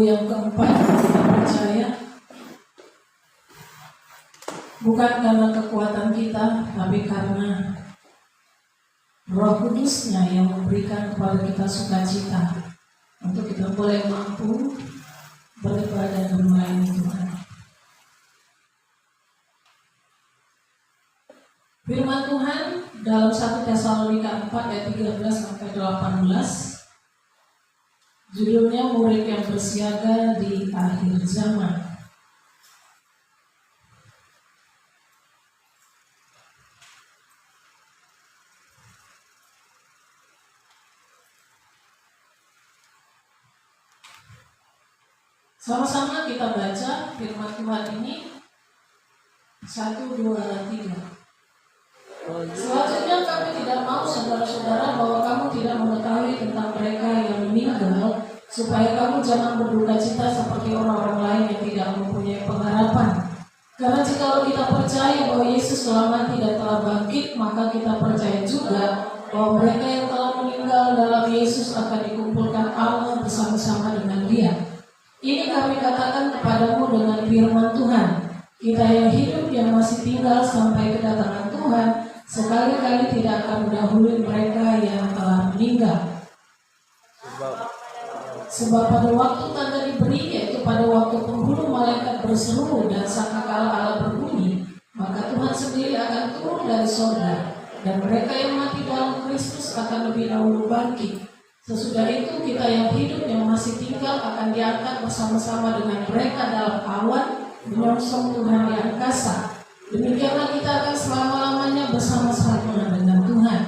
Minggu yang keempat kita percaya bukan karena kekuatan kita, tapi karena Roh Kudusnya yang memberikan kepada kita sukacita untuk kita boleh mampu beribadah dan melayani Tuhan. Firman Tuhan dalam 1 Tesalonika 4 ayat 13 sampai 18, judulnya murid yang bersiaga di akhir zaman. Sama-sama kita baca firman Tuhan ini 1, 2, 3. Selanjutnya kami tidak mau saudara-saudara bahwa kamu tidak mengetahui tentang mereka yang meninggal, supaya kamu jangan berduka cita seperti orang-orang lain yang tidak mempunyai pengharapan. Karena jika kita percaya bahwa Yesus telah mati dan telah bangkit, maka kita percaya juga bahwa mereka yang telah meninggal dalam Yesus akan dikumpulkan Allah bersama-sama dengan Dia. Ini kami katakan kepadamu dengan firman Tuhan. Kita yang hidup yang masih tinggal sampai kedatangan Tuhan, sekali-kali tidak akan mendahului mereka yang telah meninggal. Sebab pada waktu tanda diberi, yaitu pada waktu penghulu malaikat berseru dan sangkakala Allah berbunyi, maka Tuhan sendiri akan turun dari surga, dan mereka yang mati dalam Kristus akan lebih dahulu bangkit. Sesudah itu kita yang hidup yang masih tinggal akan diangkat bersama-sama dengan mereka dalam awan menyongsong Tuhan di angkasa. Demikianlah kita akan selama-lamanya bersama-sama dengan Tuhan.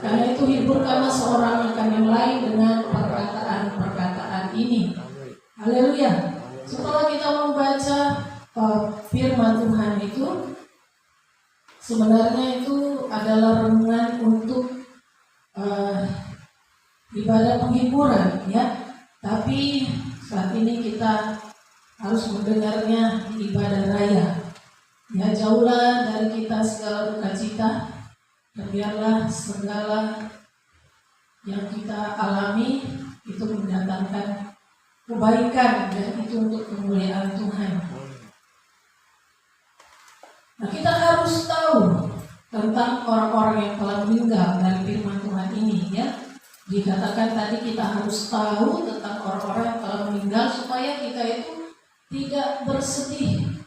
Karena itu hiburkanlah seorang akan yang lain dengan perkataan-perkataan ini. Haleluya. Setelah kita membaca firman Tuhan itu, sebenarnya itu adalah renungan untuk ibadah penghiburan, ya. Tapi saat ini kita harus mendengarnya di ibadah raya. Ya, jauhlah dari kita segala duka cita, dan biarlah segala yang kita alami itu mendatangkan kebaikan dan itu untuk kemuliaan Tuhan. Nah, kita harus tahu tentang orang-orang yang telah meninggal dari firman Tuhan ini, ya. Dikatakan tadi kita harus tahu tentang orang-orang yang telah meninggal supaya kita itu tidak bersedih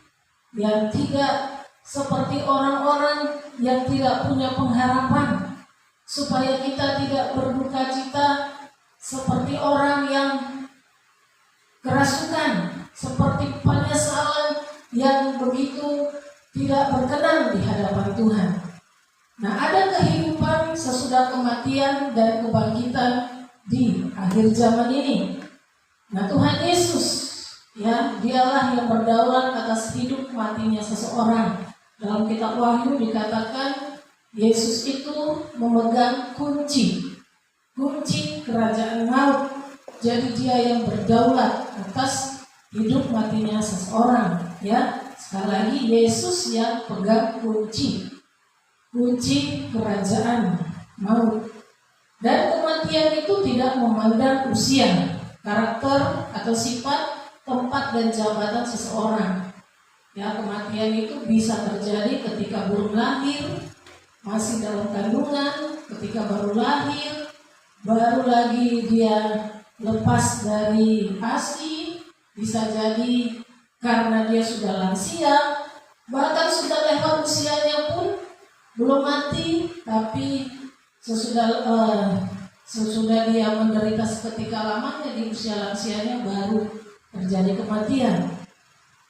dan tidak seperti orang-orang yang tidak punya pengharapan, supaya kita tidak berduka cita seperti orang yang kerasukan, seperti penyesalan yang begitu tidak berkenan di hadapan Tuhan. Nah, ada kehidupan sesudah kematian dan kebangkitan di akhir zaman ini. Nah, Tuhan Yesus, ya, dialah yang berdaulat atas hidup matinya seseorang. Dalam kitab Wahyu dikatakan Yesus itu memegang kunci kerajaan maut. Jadi dia yang berdaulat atas hidup matinya seseorang, ya. Sekali lagi, Yesus yang pegang kunci kerajaan maut. Dan kematian itu tidak memandang usia, karakter atau sifat, tempat dan jabatan seseorang. Ya, kematian itu bisa terjadi ketika belum lahir, masih dalam kandungan, ketika baru lahir, baru lagi dia lepas dari ASI, bisa jadi karena dia sudah lansia, bahkan sudah lewat usianya pun belum mati, tapi sesudah dia menderita seketika lamanya di usia lansianya baru terjadi kematian.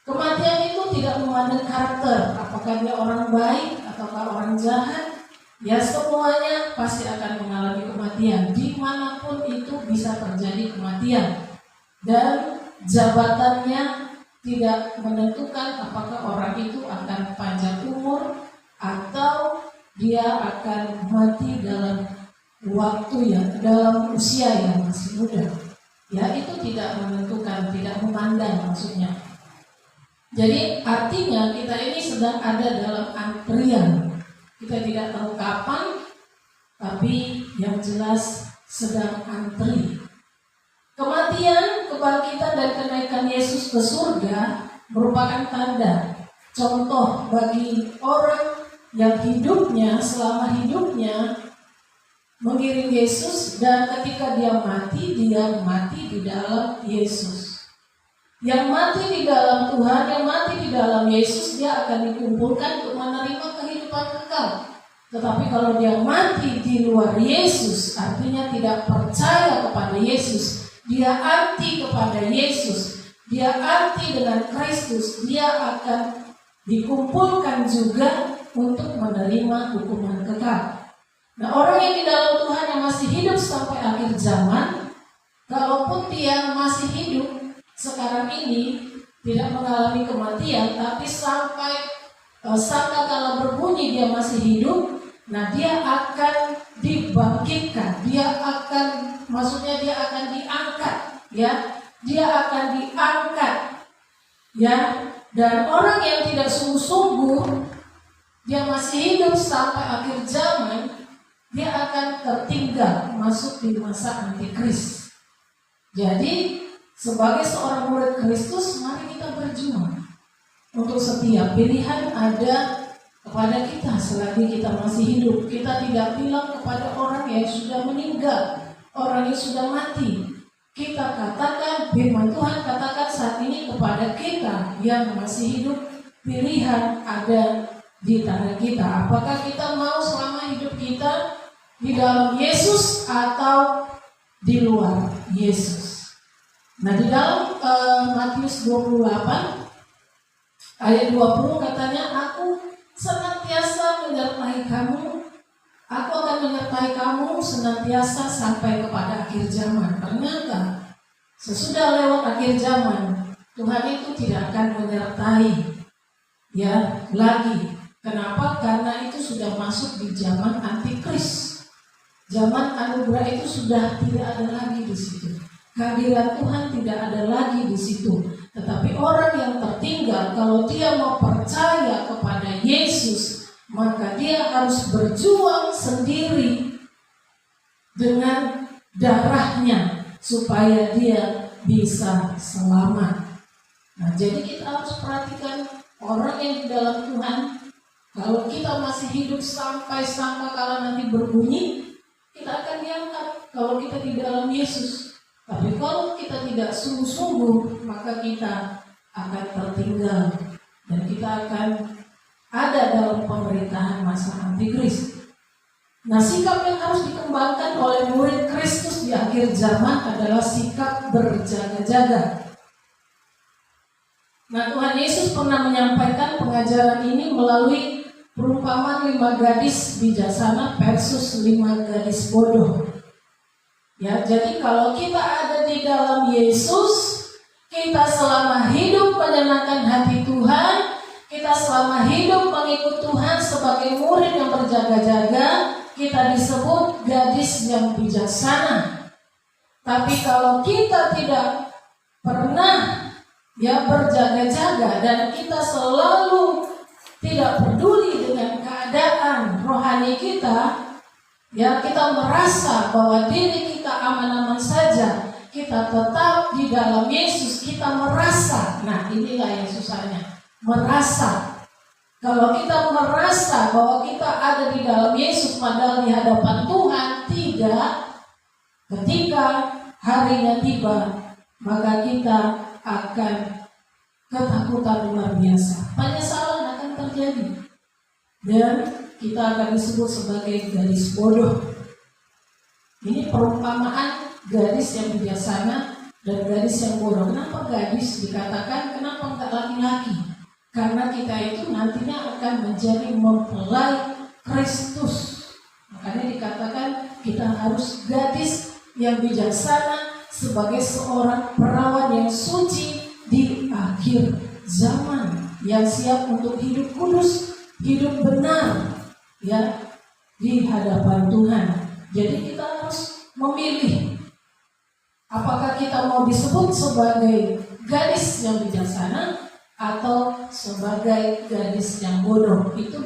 Kematian itu tidak memandang karakter, apakah dia orang baik ataukah orang jahat, ya semuanya pasti akan mengalami kematian. Dimanapun itu bisa terjadi kematian, dan jabatannya tidak menentukan apakah orang itu akan panjang umur atau dia akan mati dalam waktu dalam usia yang masih muda. Ya, itu tidak menentukan, tidak memandang maksudnya. Jadi artinya kita ini sedang ada dalam antrian. Kita tidak tahu kapan, tapi yang jelas sedang antri. Kematian, kebangkitan, dan kenaikan Yesus ke surga merupakan tanda, contoh bagi orang yang hidupnya, selama hidupnya mengiring Yesus, dan ketika dia mati di dalam Yesus. Yang mati di dalam Tuhan, yang mati di dalam Yesus, dia akan dikumpulkan untuk menerima kehidupan kekal. Tetapi kalau dia mati di luar Yesus, artinya tidak percaya kepada Yesus, dia anti kepada Yesus, dia anti dengan Kristus, dia akan dikumpulkan juga untuk menerima hukuman kekal. Nah, orang yang di dalam Tuhan yang masih hidup sampai akhir zaman, kalaupun dia masih hidup sekarang ini, tidak mengalami kematian, tapi sampai sangkakala berbunyi dia masih hidup, nah dia akan dibangkitkan, dia akan diangkat, ya, dia akan diangkat, ya. Dan orang yang tidak sungguh-sungguh, dia masih hidup sampai akhir zaman, dia akan tertinggal masuk di masa antikris. Jadi sebagai seorang murid Kristus, mari kita berjuang untuk setiap pilihan ada kepada kita selagi kita masih hidup. Kita tidak bilang kepada orang yang sudah meninggal, orang yang sudah mati. Kita katakan, firman Tuhan katakan saat ini kepada kita yang masih hidup, pilihan ada di tangan kita. Apakah kita mau selama hidup kita di dalam Yesus atau di luar Yesus? Nah, di dalam Matius 28 ayat 20 katanya, aku senantiasa menyertai kamu, aku akan menyertai kamu senantiasa sampai kepada akhir zaman. Ternyata sesudah lewat akhir zaman, Tuhan itu tidak akan menyertai ya lagi. Kenapa? Karena itu sudah masuk di zaman antikris. Zaman anugerah itu sudah tidak ada lagi di situ. Kehadiran Tuhan tidak ada lagi di situ. Tetapi orang yang tertinggal, kalau dia mau percaya kepada Yesus, maka dia harus berjuang sendiri dengan darahnya supaya dia bisa selamat. Nah, jadi kita harus perhatikan orang yang di dalam Tuhan. Kalau kita masih hidup sampai sangkakala nanti berbunyi, kita akan diangkat kalau kita di dalam Yesus. Tapi kalau kita tidak sungguh-sungguh, maka kita akan tertinggal dan kita akan ada dalam pemerintahan masa antikris. Nah, sikap yang harus dikembangkan oleh murid Kristus di akhir zaman adalah sikap berjaga-jaga. Nah, Tuhan Yesus pernah menyampaikan pengajaran ini melalui perumpamaan 5 gadis bijaksana versus 5 gadis bodoh. Ya, jadi kalau kita ada di dalam Yesus, kita selama hidup menyenangkan hati Tuhan, kita selama hidup mengikut Tuhan sebagai murid yang berjaga-jaga, kita disebut gadis yang bijaksana. Tapi kalau kita tidak pernah ya berjaga-jaga dan kita selalu tidak peduli dengan keadaan rohani kita, ya, kita merasa bahwa diri kita aman-aman saja, kita tetap di dalam Yesus, kita merasa. Nah, inilah yang susahnya, merasa. Kalau kita merasa bahwa kita ada di dalam Yesus padahal di hadapan Tuhan tidak, ketika harinya tiba, maka kita akan ketakutan luar biasa, penyesalan akan terjadi, dan kita akan disebut sebagai gadis bodoh. Ini perumpamaan gadis yang bijaksana dan gadis yang bodoh. Kenapa gadis dikatakan? Kenapa enggak laki-laki? Karena kita itu nantinya akan menjadi mempelai Kristus. Makanya dikatakan kita harus gadis yang bijaksana sebagai seorang perawan yang suci di akhir zaman, yang siap untuk hidup kudus, hidup benar, ya, di hadapan Tuhan. Jadi kita harus memilih apakah kita mau disebut sebagai gadis yang bijaksana atau sebagai gadis yang bodoh. Itu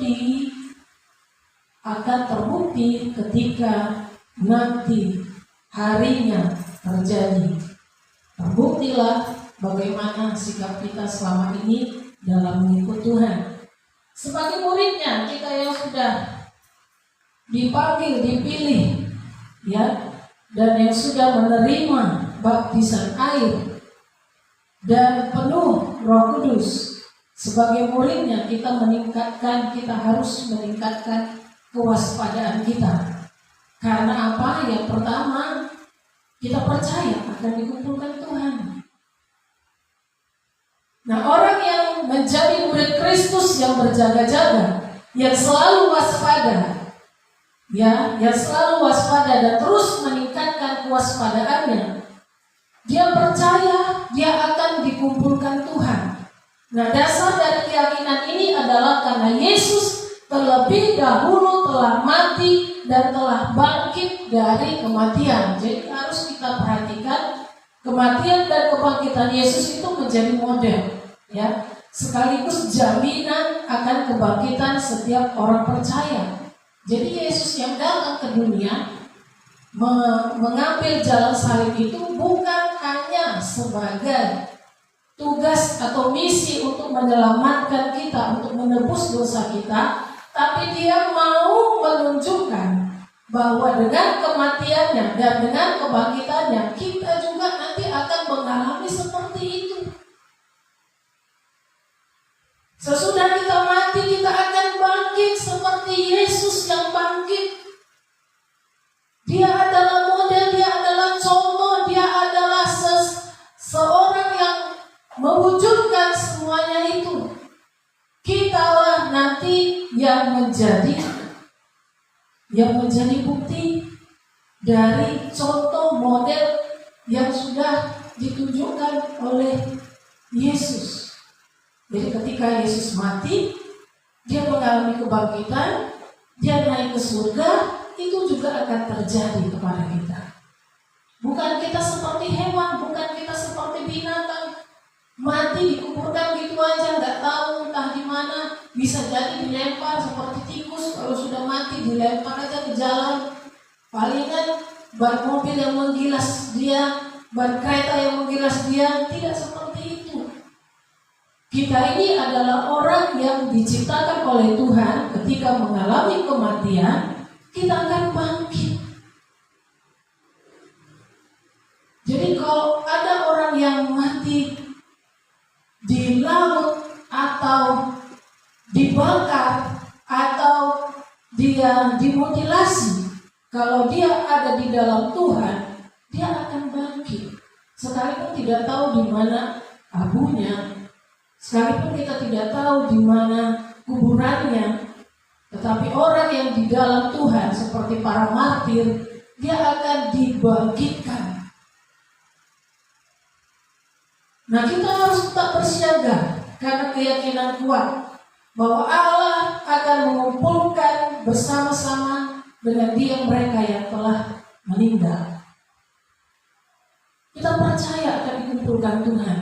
akan terbukti ketika nanti harinya terjadi. Terbuktilah bagaimana sikap kita selama ini dalam mengikut Tuhan. Sebagai muridnya, kita yang sudah dipanggil, dipilih, ya, dan yang sudah menerima baptisan air dan penuh Roh Kudus. Sebagai muridnya, kita harus meningkatkan kewaspadaan kita. Karena apa? Yang pertama, kita percaya akan dikumpulkan Tuhan. Nah, orang yang menjadi murid Kristus yang berjaga-jaga, yang selalu waspada, ya, yang selalu waspada dan terus meningkatkan kewaspadaannya, dia percaya dia akan dikumpulkan Tuhan. Nah, dasar dari keyakinan ini adalah karena Yesus terlebih dahulu telah mati dan telah bangkit dari kematian. Jadi harus kita perhatikan kematian dan kebangkitan Yesus itu menjadi model, ya, sekaligus jaminan akan kebangkitan setiap orang percaya. Jadi Yesus yang datang ke dunia mengambil jalan salib itu bukan hanya sebagai tugas atau misi untuk menyelamatkan kita, untuk menebus dosa kita, tapi dia mau menunjukkan bahwa dengan kematiannya dan dengan kebangkitannya kita juga nanti akan mengalami seperti itu. Sesudah kita mati, kita akan bangkit seperti Yesus yang bangkit. Dia adalah model, dia adalah contoh, dia adalah seorang yang mewujudkan semuanya itu. Kitalah nanti yang menjadi bukti dari contoh model yang sudah ditunjukkan oleh Yesus. Jadi ketika Yesus mati, dia mengalami kebangkitan, dia naik ke surga, itu juga akan terjadi kepada kita. Bukan kita seperti hewan, bukan kita seperti binatang, mati dikuburkan gitu aja, nggak tahu entah di mana, bisa jadi dilempar seperti tikus, kalau sudah mati dilempar aja ke jalan. Palingan ban mobil yang menggilas dia, ban kereta yang menggilas dia, tidak seperti itu. Kita ini adalah orang yang diciptakan oleh Tuhan. Ketika mengalami kematian, kita akan bangkit. Jadi kalau ada orang yang mati di laut atau dibakar atau dia dimutilasi, kalau dia ada di dalam Tuhan, dia akan bangkit. Sekalipun tidak tahu di mana abunya, sekalipun kita tidak tahu di mana kuburannya, tetapi orang yang di dalam Tuhan seperti para martir, dia akan dibangkitkan. Nah, kita harus tetap bersiaga karena keyakinan kuat bahwa Allah akan mengumpulkan bersama-sama dengan dia mereka yang telah meninggal. Kita percaya akan dikumpulkan Tuhan.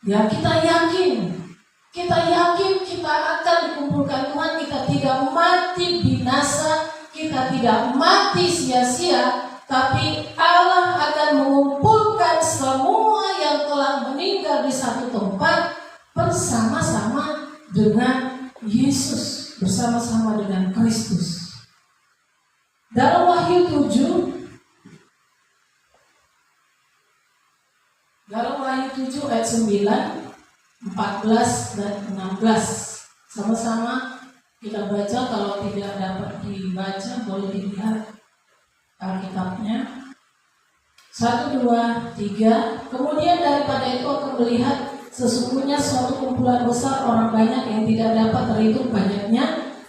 Ya, kita yakin kita akan dikumpulkan Tuhan. Kita tidak mati binasa, kita tidak mati sia-sia, tapi Allah akan mengumpulkan semua yang telah meninggal di satu tempat bersama-sama dengan Yesus, bersama-sama dengan Kristus. Dalam Wahyu 7 ayat 9, 14 dan 16, sama-sama kita baca. Kalau tidak dapat dibaca boleh dilihat Alkitabnya. 1, 2, 3. Kemudian daripada itu aku melihat sesungguhnya suatu kumpulan besar orang banyak yang tidak dapat terhitung banyaknya,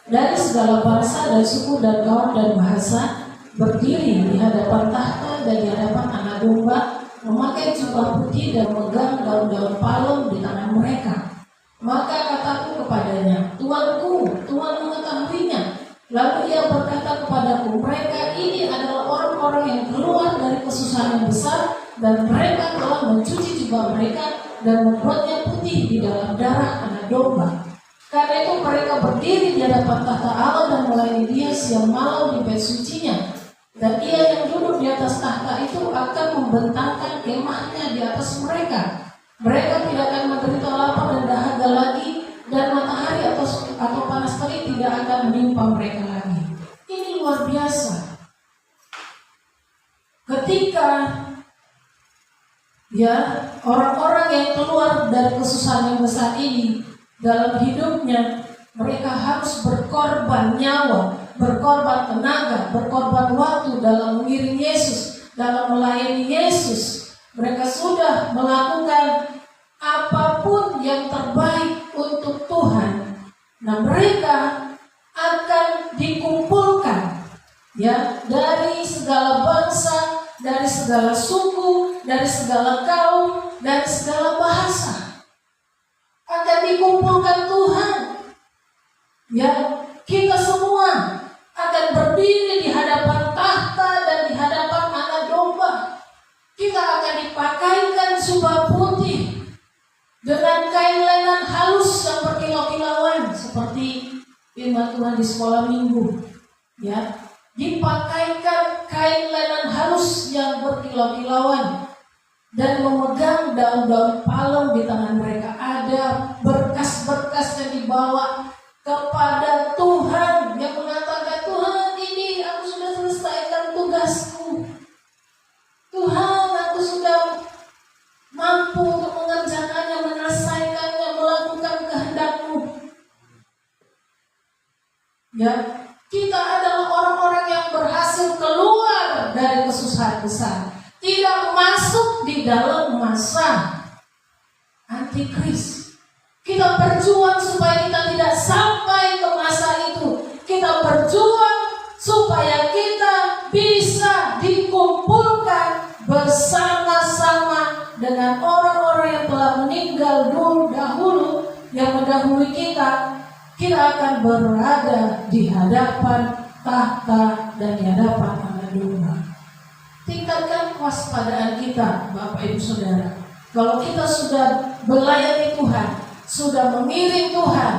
dari segala bangsa dan suku dan kaum dan bahasa, berdiri di hadapan tahta dan di hadapan Anak Domba, memakai jubah putih dan memegang daun-daun palem di tangan mereka. Maka kataku kepadanya, Tuanku, Tuhan mengetahuinya. Lalu ia berkata kepadaku, mereka ini adalah orang-orang yang keluar dari kesusahan yang besar, dan mereka telah mencuci jubah mereka dan membuatnya putih di dalam darah Anak Domba. Karena itu mereka berdiri di hadapan tahta Allah dan melayani Dia siang malam di bait sucinya. Dan Ia yang duduk di atas tahta itu akan membentangkan kemahnya di atas mereka. Mereka tidak akan menderita lapar dan dahaga lagi, dan matahari atau panas terik tidak akan menimpa mereka lagi. Ini luar biasa. Ketika orang-orang yang keluar dari kesusahan yang besar ini dalam hidupnya, mereka harus berkorban nyawa, berkorban tenaga, berkorban waktu dalam mengiring Yesus, dalam melayani Yesus. Mereka sudah melakukan apapun yang terbaik untuk Tuhan. Nah, mereka akan dikumpulkan dari segala bangsa, dari segala suku, dari segala kaum, dari segala bahasa. Akan dikumpulkan Tuhan. Kita semua akan berdiri di hadapan tahta dan di hadapan Anak Domba. Kita akan dipakaikan jubah putih dengan kain lenan halus yang berkilau-kilauan, seperti firman Tuhan di sekolah minggu. Dipakaikan kain lenan halus yang berkilau-kilauan dan memegang daun-daun palem di tangan mereka. Ada berkas-berkas yang dibawa kepada Tuhan yang mengatakan, Tuhan, ini aku sudah selesaikan tugasku. Tuhan, aku sudah mampu untuk mengerjakannya, menyelesaikannya, melakukan kehendak-Mu. Kita adalah orang-orang yang berhasil keluar dari kesusahan besar, tidak masuk di dalam masa antikris. Kita berjuang supaya kita tidak sampai ke masa itu. Kita berjuang supaya kita bisa dikumpulkan bersama-sama dengan orang-orang yang telah meninggal dahulu, yang mendahului kita. Kita akan berada di hadapan tahta dan di hadapan Anak Domba. Tingkatkan kewaspadaan kita, Bapak Ibu Saudara. Kalau kita sudah melayani Tuhan, sudah mengiring Tuhan,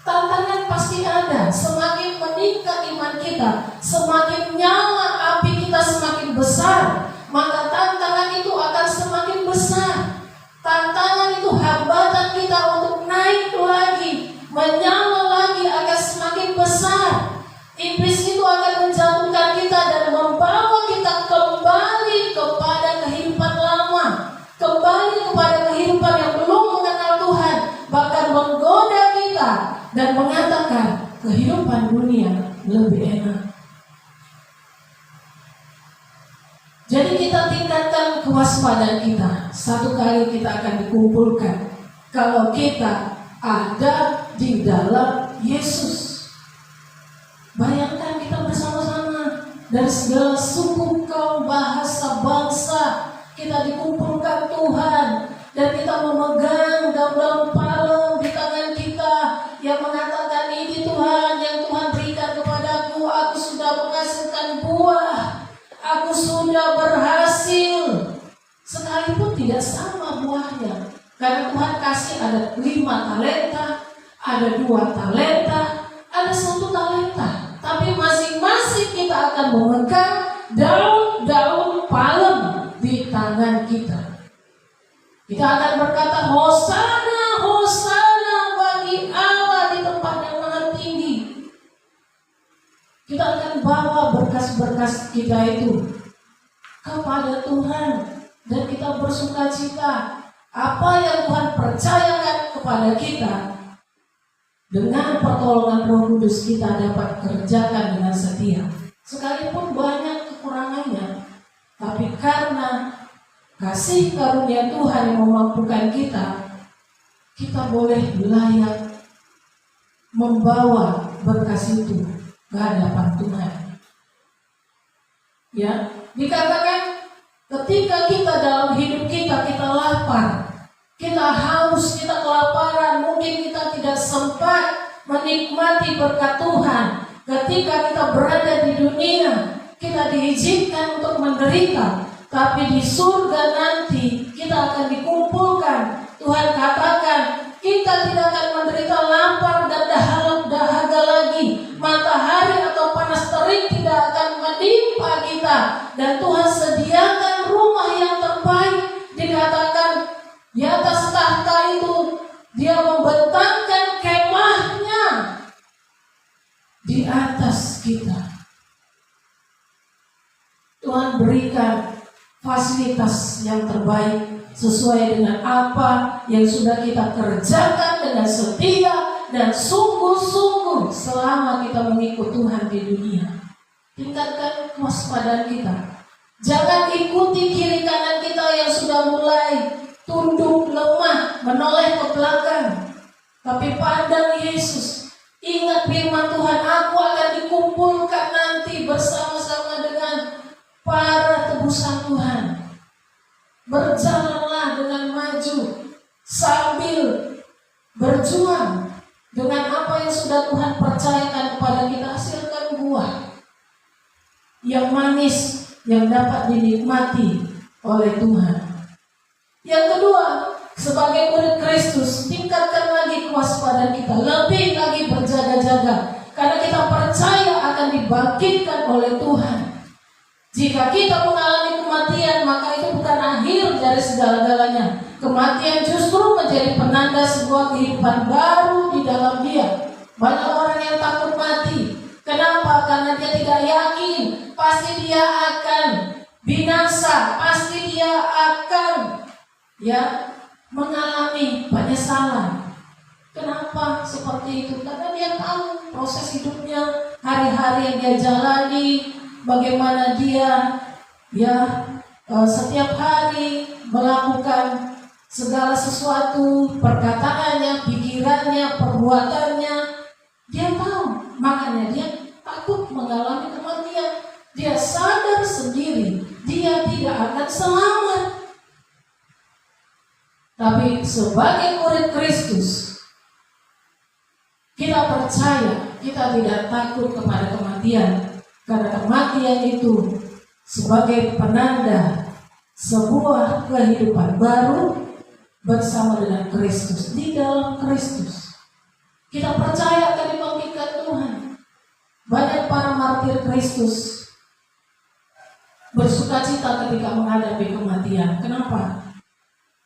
tantangan pasti ada. Semakin meningkat iman kita, semakin nyala api kita semakin besar, maka tantangan itu akan semakin besar. Tantangan itu hambatan kita untuk naik lagi, menyala lagi akan semakin besar. Iblis itu akan menjatuhkan kita dan membawa kita kembali kepada kehidupan lama, kembali kepada kehidupan yang belum mengenal Tuhan, bahkan menggoda kita dan mengatakan kehidupan dunia lebih enak. Jadi kita tingkatkan kewaspadaan kita. Satu kali kita akan dikumpulkan kalau kita ada di dalam Yesus. Bayangkan kita bersama-sama dari segala suku, kaum, bahasa, bangsa, kita dikumpulkan Tuhan, dan kita memegang daun-daun palem di tangan kita yang mengatakan, ini Tuhan yang Tuhan berikan kepadaku, aku sudah menghasilkan buah, aku sudah berhasil. Sekalipun tidak sama buahnya, karena Tuhan kasih ada 5 talenta, ada 2 talenta, ada 1 talenta. Tapi masing-masing kita akan memegang daun-daun palem di tangan kita. Kita akan berkata, Hosana, Hosana bagi Allah di tempat yang maha tinggi. Kita akan bawa berkas-berkas kita itu kepada Tuhan, dan kita bersukacita apa yang Tuhan percayakan kepada kita. Dengan pertolongan Roh Kudus kita dapat kerjakan dengan setia. Sekalipun banyak kekurangannya, tapi karena kasih karunia Tuhan yang memampukan kita, kita boleh layak membawa berkas itu ke hadapan Tuhan. Dikatakan ketika kita dalam hidup kita lapar, kita haus, kita kelaparan, mungkin kita tidak sempat menikmati berkat Tuhan. Ketika kita berada di dunia, kita diizinkan untuk menderita, tapi di surga nanti kita akan dikumpulkan. Tuhan katakan, kita tidak akan menderita lapar dan dahaga lagi. Matahari atau panas terik tidak akan menimpa kita Dia membentangkan kemahnya di atas kita. Tuhan berikan fasilitas yang terbaik sesuai dengan apa yang sudah kita kerjakan dengan setia dan sungguh-sungguh selama kita mengikut Tuhan di dunia. Tingkatkan kewaspadaan kita. Jangan ikuti kiri kanan kita yang sudah mulai tunduk, lemah, menoleh ke belakang. Tapi pandang Yesus. Ingat firman Tuhan, aku akan dikumpulkan nanti bersama-sama dengan para tebusan Tuhan. Berjalanlah dengan maju sambil berjuang dengan apa yang sudah Tuhan percayakan kepada kita. Hasilkan buah yang manis yang dapat dinikmati oleh Tuhan. Yang kedua, sebagai murid Kristus, tingkatkan lagi kewaspadaan kita, lebih lagi berjaga-jaga, karena kita percaya akan dibangkitkan oleh Tuhan. Jika kita mengalami kematian, maka itu bukan akhir dari segala-galanya. Kematian justru menjadi penanda sebuah kehidupan baru di dalam Dia. Banyak orang yang takut mati. Kenapa? Karena dia tidak yakin pasti dia akan binasa, pasti dia akan mengalami penyesalan. Kenapa seperti itu? Karena dia tahu proses hidupnya, hari-hari yang dia jalani, bagaimana dia setiap hari melakukan segala sesuatu, perkataannya, pikirannya, perbuatannya. Dia tahu, makanya dia takut mengalami kematian. Dia sadar sendiri dia tidak akan selamat. Tapi sebagai murid Kristus, kita percaya, kita tidak takut kepada kematian. Karena kematian itu sebagai penanda sebuah kehidupan baru bersama dengan Kristus, di dalam Kristus. Kita percaya akan dibangkitkan Tuhan. Banyak para martir Kristus bersukacita ketika menghadapi kematian. Kenapa?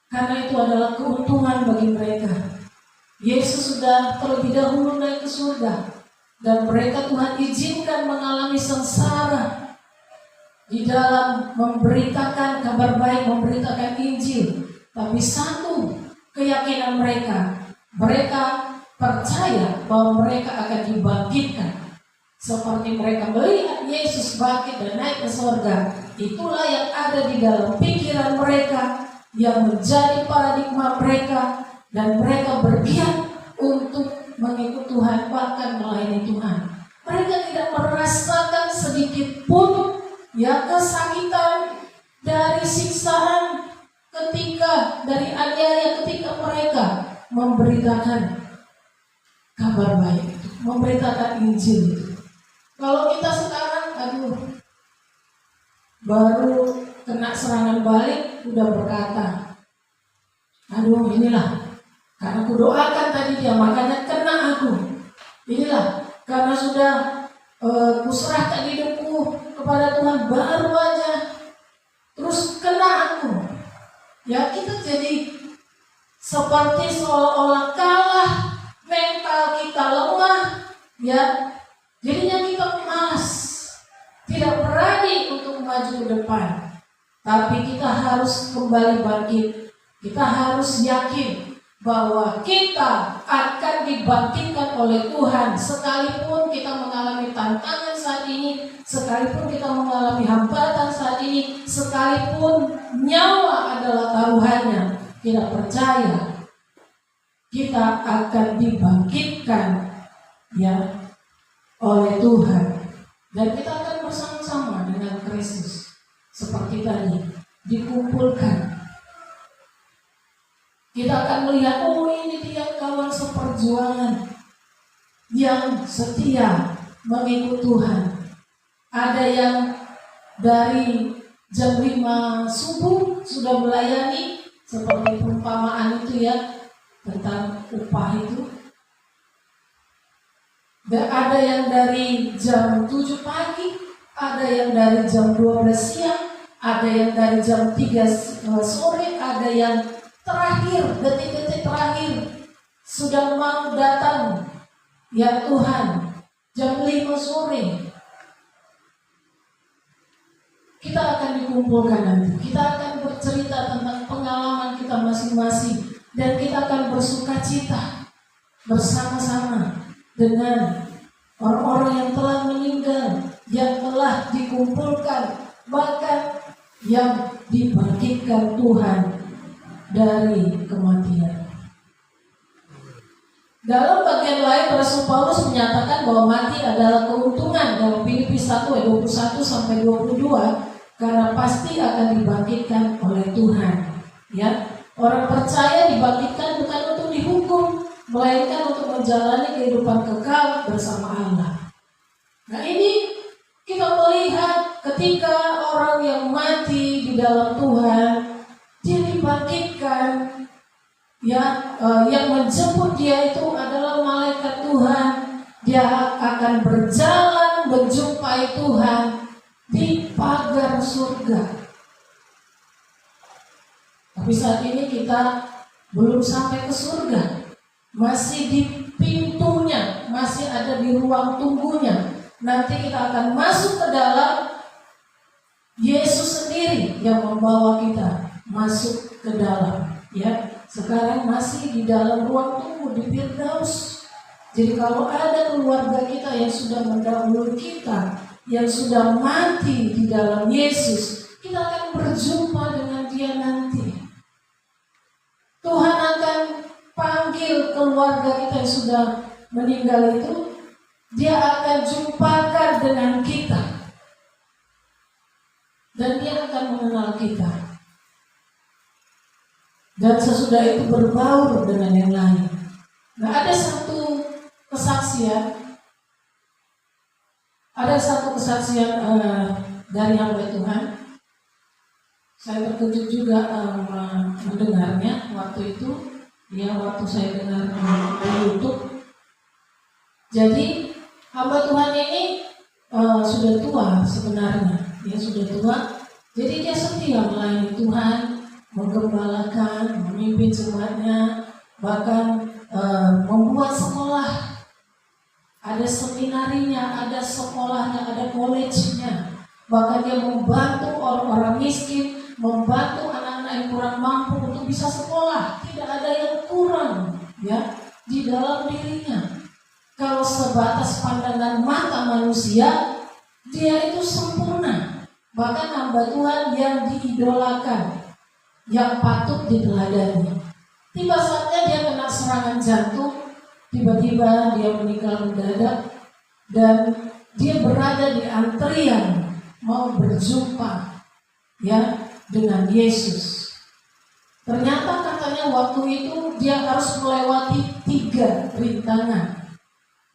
Karena itu adalah keuntungan bagi mereka. Yesus sudah terlebih dahulu naik ke surga, dan mereka Tuhan izinkan mengalami sengsara di dalam memberitakan kabar baik, memberitakan Injil. Tapi satu keyakinan mereka percaya bahwa mereka akan dibangkitkan. Seperti mereka melihat Yesus bangkit dan naik ke surga. Itulah yang ada di dalam pikiran mereka, yang menjadi paradigma mereka, dan mereka bergiat untuk mengikut Tuhan, bahkan melayani Tuhan. Mereka tidak merasakan sedikit pun kesakitan dari siksaan dari aniaya ketika mereka memberitakan kabar baik itu, memberitakan Injil itu. Kalau kita sekarang, baru kena serangan balik, udah berkata, inilah, karena aku doakan tadi dia, makanya kena aku. Inilah, karena sudah kuserahkan hidupku kepada Tuhan, baru aja terus kena aku. Kita jadi seperti seolah-olah kalah, mental kita lemah, jadinya kita malas, tidak berani untuk maju ke depan. Tapi kita harus kembali bangkit. Kita harus yakin bahwa kita akan dibangkitkan oleh Tuhan. Sekalipun kita mengalami tantangan saat ini, sekalipun kita mengalami hambatan saat ini, sekalipun nyawa adalah taruhannya, kita percaya kita akan dibangkitkan oleh Tuhan. Dan kita akan bersama-sama dengan Kristus. Seperti tadi, dikumpulkan. Kita akan melihat, ini dia kawan seperjuangan yang setia mengikut Tuhan. Ada yang dari jam 5 subuh sudah melayani, seperti perumpamaan itu tentang upah itu. Dan ada yang dari jam 7 pagi, ada yang dari jam 12 siang, ada yang dari jam 3 sore, ada yang terakhir, detik-detik terakhir sudah mau datang, ya Tuhan, jam 5 sore. Kita akan dikumpulkan nanti. Kita akan bercerita tentang pengalaman kita masing-masing. Dan kita akan bersuka cita bersama-sama dengan orang-orang yang telah meninggal, yang telah dikumpulkan, bahkan yang dibangkitkan Tuhan dari kematian. Dalam bagian lain, Rasul Paulus menyatakan bahwa mati adalah keuntungan dalam Filipi 1 ayat 21 sampai 22, karena pasti akan dibangkitkan oleh Tuhan. Ya, orang percaya dibangkitkan bukan untuk dihukum, melainkan untuk menjalani kehidupan kekal bersama Allah. Nah, ini kita melihat ketika orang yang mati di dalam Tuhan, dia dibangkitkan. Ya, yang menjemput dia itu adalah malaikat Tuhan. Dia akan berjalan menjumpai Tuhan di pagar surga. Tapi saat ini kita belum sampai ke surga, masih di pintunya, masih ada di ruang tunggunya. Nanti kita akan masuk ke dalam. Yesus sendiri yang membawa kita masuk ke dalam. Ya, sekarang masih di dalam ruang tunggu di Firdaus. Jadi kalau ada keluarga kita yang sudah mendahului kita, yang sudah mati di dalam Yesus, kita akan berjumpa dengan dia nanti. Tuhan akan panggil keluarga kita yang sudah meninggal itu, dia akan jumpakan dengan kita. Dan dia akan mengenal kita. Dan sesudah itu berbaur dengan yang lain. Nah, ada satu kesaksian dari hamba Tuhan. Saya terkejut juga mendengarnya waktu itu. Ya, waktu saya dengar di YouTube. Jadi hamba Tuhan ini sudah tua sebenarnya. Dia sudah tua. Jadi dia setia melayani Tuhan, menggembalakan, memimpin jemaatnya, bahkan membuat sekolah. Ada seminarinya, ada sekolahnya, ada college-nya. Bahkan dia membantu orang-orang miskin, membantu anak-anak yang kurang mampu untuk bisa sekolah. Tidak ada yang kurang, ya, di dalam dirinya. Kalau sebatas pandangan mata manusia, dia itu sempurna. Bahkan hamba Tuhan yang diidolakan, yang patut diteladani. Tiba saatnya dia kena serangan jantung, tiba-tiba dia meninggal mendadak, dan dia berada di antrian mau berjumpa, ya, dengan Yesus. Ternyata katanya waktu itu dia harus melewati 3 rintangan.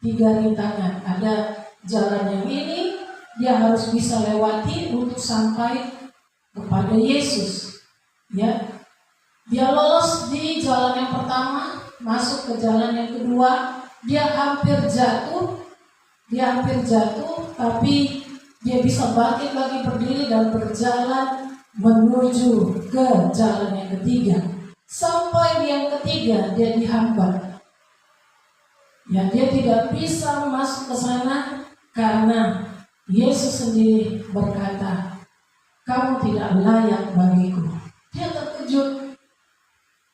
3 rintangan. Ada jalan yang ini dia harus bisa lewati untuk sampai kepada Yesus. Ya, dia lolos di jalan yang pertama, masuk ke jalan yang kedua, dia hampir jatuh, tapi dia bisa bangkit lagi, berdiri dan berjalan menuju ke jalan yang ketiga. Sampai di yang ketiga dia dihambat. Ya, dia tidak bisa masuk ke sana karena Yesus sendiri berkata, "Kamu tidak layak bagiku." Dia terkejut.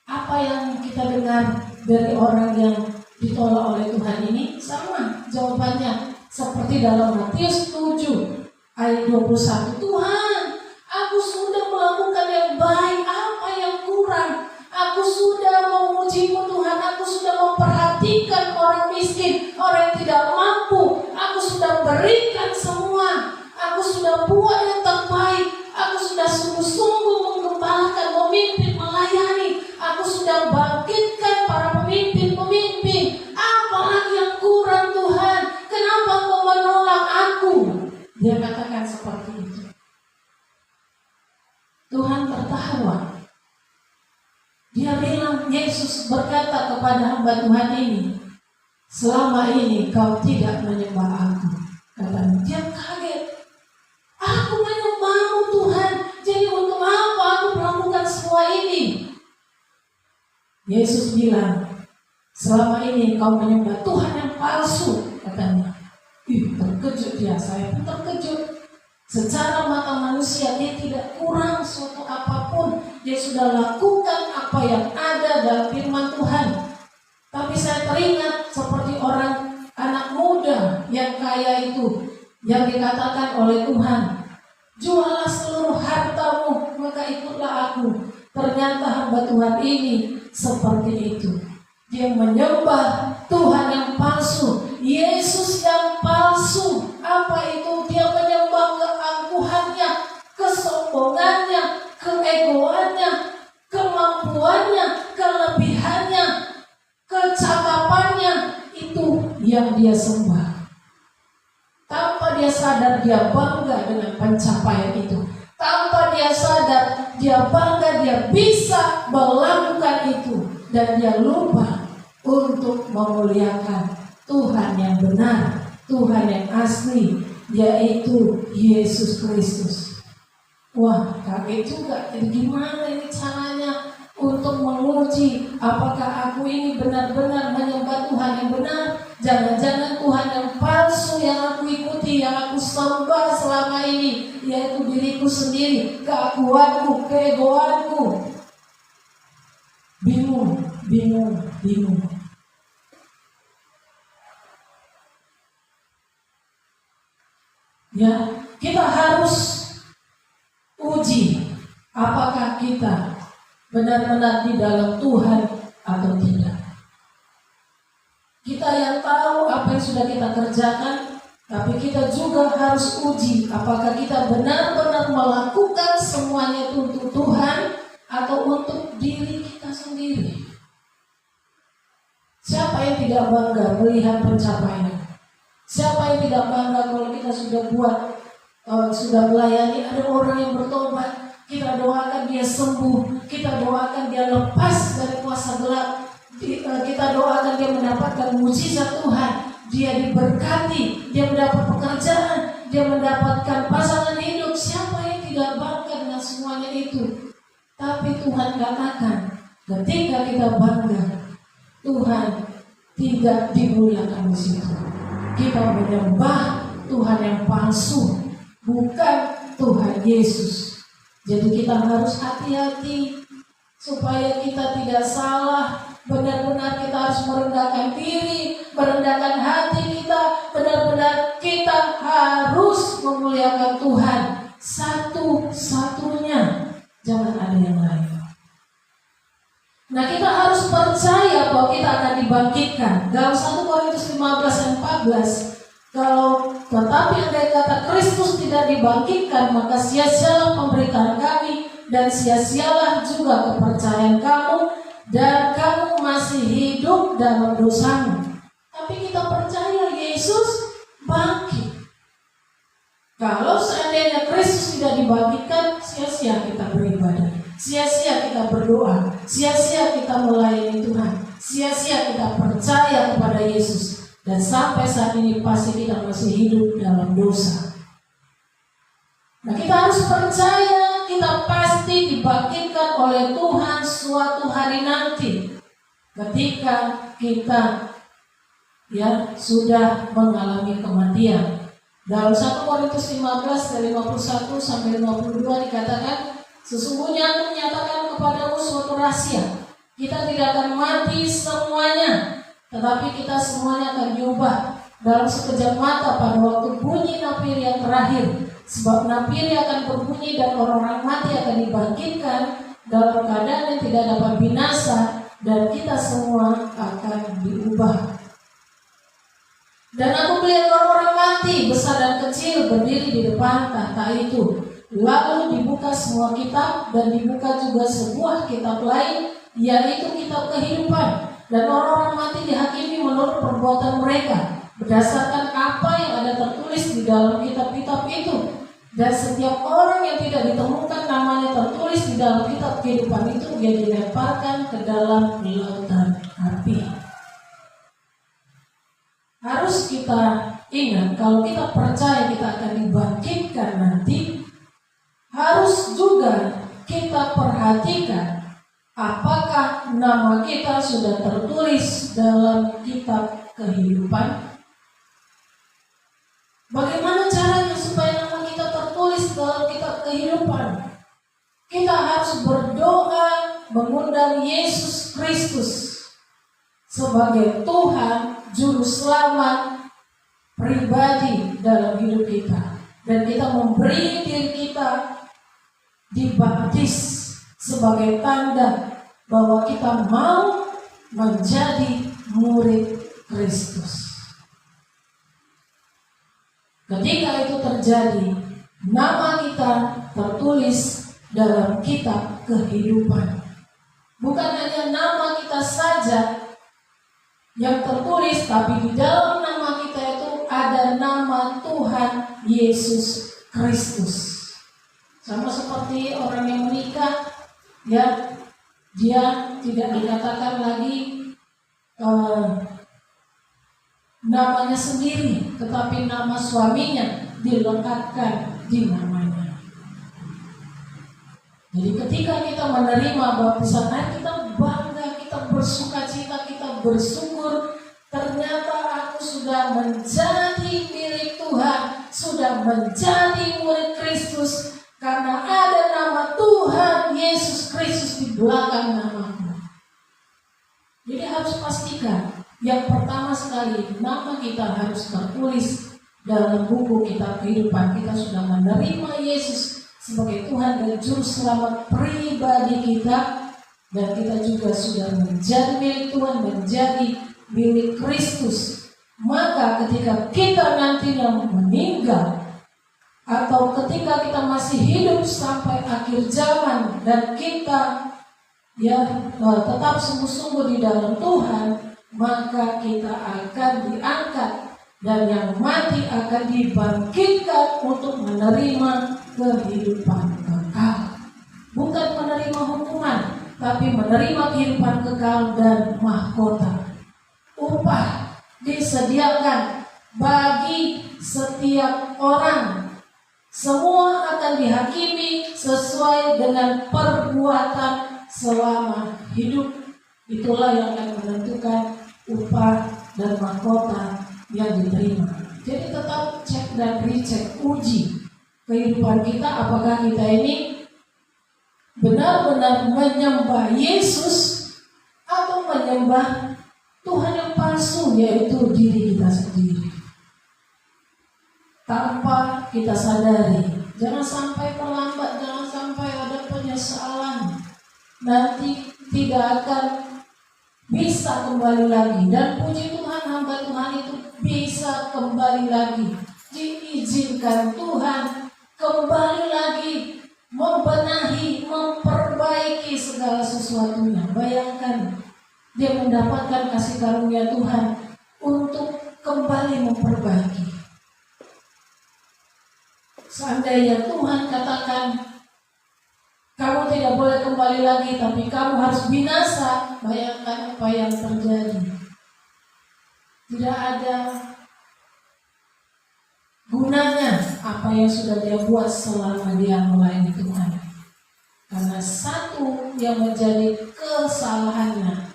Apa yang kita dengar dari orang yang ditolak oleh Tuhan ini sama jawabannya seperti dalam Matius 7 ayat 21. "Tuhan, aku sudah melakukan yang baik, apa yang kurang? Aku sudah memuji-Mu Tuhan, aku sudah memperhatikan orang miskin, orang yang tidak mampu, aku sudah berikan semua, aku sudah buat yang terbaik, aku sudah sungguh-sungguh menggembalakan, memimpin, melayani, aku sudah bangkitkan para pemimpin-pemimpin. Apalagi yang kurang Tuhan? Kenapa Kau menolak aku?" Dia katakan seperti itu. Tuhan tertawa. Dia bilang, Yesus berkata kepada hamba Tuhan ini, "Selama ini kau tidak menyembah aku." Katanya, dia kaget. "Aku menyembah-Mu Tuhan, jadi untuk apa aku melakukan semua ini?" Yesus bilang, selama ini kau menyembah Tuhan yang palsu, katanya. Terkejut dia, saya pun terkejut. Secara mata manusia dia tidak kurang suatu apapun. Dia sudah lakukan apa yang ada dalam firman Tuhan. Tapi saya teringat seperti orang anak muda yang kaya itu, yang dikatakan oleh Tuhan, jualah seluruh hartamu, maka ikutlah aku. Ternyata hamba Tuhan ini seperti itu. Dia menyembah Tuhan yang palsu, Yesus yang palsu. Apa itu? Dia menyembah keangkuhannya, kesombongannya, keegoannya, kemampuannya, kelebihannya, kecakapannya. Itu yang dia sembah. Tanpa dia sadar dia bangga dengan pencapaian itu. Tanpa dia sadar dia bangga dia bisa melakukan itu. Dan dia lupa untuk memuliakan Tuhan yang benar, Tuhan yang asli, yaitu Yesus Kristus. Wah, kaget juga. Jadi gimana ini caranya untuk menguji apakah aku ini benar-benar menyembah Tuhan yang benar? Jangan-jangan Tuhan yang palsu yang aku ikuti, yang aku sembah selama ini, yaitu diriku sendiri, keakuanku, keegoanku. Bingung. Ya, kita harus uji apakah kita benar-benar di dalam Tuhan atau tidak. Kita yang tahu apa yang sudah kita kerjakan, tapi kita juga harus uji apakah kita benar-benar melakukan semuanya itu untuk Tuhan atau untuk diri kita sendiri. Siapa yang tidak bangga melihat pencapaian? Siapa yang tidak bangga kalau kita sudah sudah melayani ada orang yang bertobat, kita doakan dia sembuh, kita doakan dia lepas dari kuasa gelap, kita doakan dia mendapatkan mujizat Tuhan, dia diberkati, dia mendapat pekerjaan, dia mendapatkan pasangan hidup. Siapa yang tidak bangga dengan semuanya itu? Tapi Tuhan katakan, ketika kita bangga, Tuhan tidak dimuliakan di situ. Kita menyembah Tuhan yang palsu, bukan Tuhan Yesus. Jadi kita harus hati-hati supaya kita tidak salah. Benar-benar kita harus merendahkan diri, merendahkan hati kita. Benar-benar kita harus memuliakan Tuhan satu-satunya. Jangan ada yang lain. Nah, kita harus percaya bahwa kita akan dibangkitkan. Dalam 1 Korintus 15 dan 14, kalau tetapi andai kata Kristus tidak dibangkitkan, maka sia-sialah pemberitaan kami dan sia-sialah juga kepercayaan kamu, dan kamu masih hidup dalam dosamu. Tapi kita percaya Yesus bangkit. Kalau seandainya Kristus tidak dibangkitkan, sia-sia kita beribadah, sia-sia kita berdoa, sia-sia kita melayani Tuhan, sia-sia kita percaya kepada Yesus. Dan sampai saat ini pasti kita masih hidup dalam dosa. Nah, kita harus percaya kita pasti dibangkitkan oleh Tuhan suatu hari nanti, ketika kita sudah mengalami kematian. Dalam 1 Korintus 15 dari 51 sampai 52 dikatakan, sesungguhnya aku menyatakan kepadamu suatu rahasia, kita tidak akan mati semuanya, tetapi kita semuanya akan diubah dalam sekejap mata pada waktu bunyi napir yang terakhir. Sebab napir akan berbunyi dan orang-orang mati akan dibangkitkan dalam keadaan yang tidak dapat binasa, dan kita semua akan diubah. Dan aku melihat orang-orang mati, besar dan kecil, berdiri di depan tahta itu. Lalu dibuka semua kitab, dan dibuka juga sebuah kitab lain, yaitu kitab kehidupan. Dan orang-orang mati dihakimi menurut perbuatan mereka, berdasarkan apa yang ada tertulis di dalam kitab-kitab itu. Dan setiap orang yang tidak ditemukan namanya tertulis di dalam kitab kehidupan itu, dia dilemparkan ke dalam lautan api. Harus kita ingat, kalau kita percaya kita akan dibangkitkan nanti, harus juga kita perhatikan Apakah nama kita sudah tertulis dalam kitab kehidupan? Bagaimana caranya supaya nama kita tertulis dalam kitab kehidupan? Kita harus berdoa mengundang Yesus Kristus sebagai Tuhan Juru Selamat pribadi dalam hidup kita. Dan kita memberi diri kita dibaptis sebagai tanda bahwa kita mau menjadi murid Kristus. Ketika itu terjadi, nama kita tertulis dalam kitab kehidupan. Bukan hanya nama kita saja yang tertulis, tapi di dalam nama kita itu ada nama Tuhan Yesus Kristus. Sama seperti orang yang menikah, ya, dia tidak dikatakan lagi namanya sendiri, tetapi nama suaminya dilengkapkan di namanya. Jadi ketika kita menerima baptisan air, kita bangga, kita bersuka cita, kita bersyukur. Ternyata aku sudah menjadi milik Tuhan, sudah menjadi murid Kristus, karena ada nama Tuhan Yesus Kristus di belakang namaku. Jadi harus pastikan, yang pertama sekali, nama kita harus tertulis dalam buku kitab kehidupan. Kita sudah menerima Yesus sebagai Tuhan dan Juru Selamat pribadi kita, dan kita juga sudah menjadi milik Tuhan, menjadi milik Kristus. Maka ketika kita nantinya meninggal, atau ketika kita masih hidup sampai akhir zaman dan kita tetap sungguh-sungguh di dalam Tuhan, maka kita akan diangkat dan yang mati akan dibangkitkan untuk menerima kehidupan kekal. Bukan menerima hukuman, tapi menerima kehidupan kekal dan mahkota. Upah disediakan bagi setiap orang. Semua akan dihakimi sesuai dengan perbuatan selama hidup. Itulah yang akan menentukan upah dan mahkota yang diterima. Jadi tetap cek dan recheck, uji kehidupan kita, apakah kita ini benar-benar menyembah Yesus atau menyembah Tuhan yang palsu, yaitu diri kita sendiri. Tanpa kita sadari, jangan sampai terlambat, jangan sampai ada penyesalan. Nanti tidak akan bisa kembali lagi. Dan puji Tuhan, hamba Tuhan itu bisa kembali lagi. Diizinkan Tuhan kembali lagi, membenahi, memperbaiki segala sesuatunya. Bayangkan, dia mendapatkan kasih karunia Tuhan untuk kembali memperbaiki. Seandainya Tuhan katakan, kamu tidak boleh kembali lagi, tapi kamu harus binasa, bayangkan apa yang terjadi. Tidak ada gunanya apa yang sudah dia buat selama dia melayani Tuhan. Karena satu yang menjadi kesalahannya,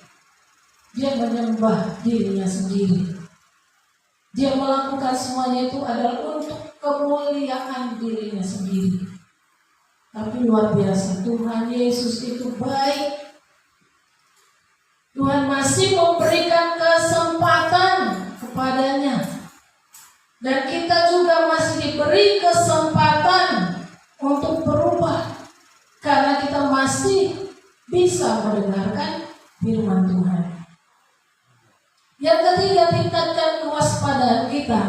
dia menyembah dirinya sendiri. Dia melakukan semuanya itu adalah untuk kemuliaan dirinya sendiri. Tapi luar biasa, Tuhan Yesus itu baik. Tuhan masih memberikan kesempatan kepadanya. Dan kita juga masih diberi kesempatan untuk berubah. Karena kita masih bisa mendengarkan firman Tuhan. Yang ketiga, tingkatkan kewaspadaan kita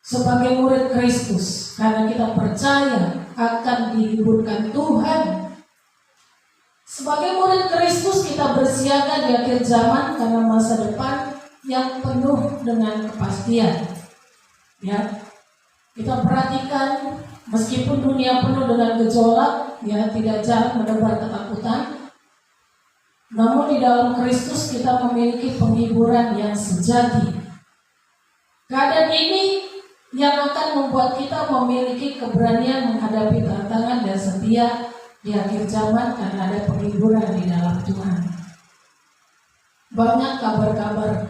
sebagai murid Kristus, karena kita percaya akan dihiburkan Tuhan. Sebagai murid Kristus, kita bersiaga di akhir zaman karena masa depan yang penuh dengan kepastian. Ya, kita perhatikan, meskipun dunia penuh dengan gejolak, ya tidak jarang menebar ketakutan. Namun di dalam Kristus kita memiliki penghiburan yang sejati. Keadaan ini yang akan membuat kita memiliki keberanian menghadapi tantangan dan setia Di akhir zaman kan ada penghiburan di dalam Tuhan. Banyak kabar-kabar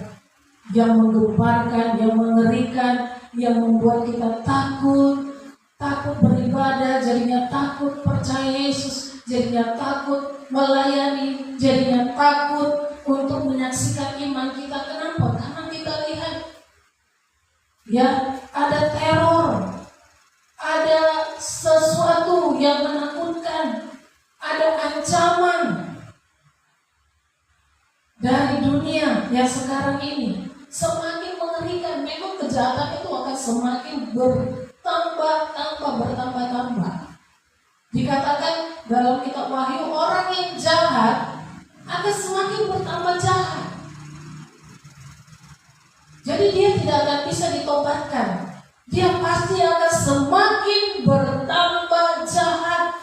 yang menggemparkan, yang mengerikan, yang membuat kita takut beribadah, jadinya takut percaya Yesus, jadinya takut melayani, jadinya takut untuk menyaksikan iman kita. Kenapa? Karena kita lihat ya ada teror, ada sesuatu yang menakutkan, ada ancaman dari dunia yang sekarang ini semakin mengerikan. Memang kejahatan itu akan semakin bertambah. Dikatakan dalam kitab Wahyu, orang yang jahat akan semakin bertambah jahat. Jadi dia tidak akan bisa ditobatkan. Dia pasti akan semakin bertambah jahat.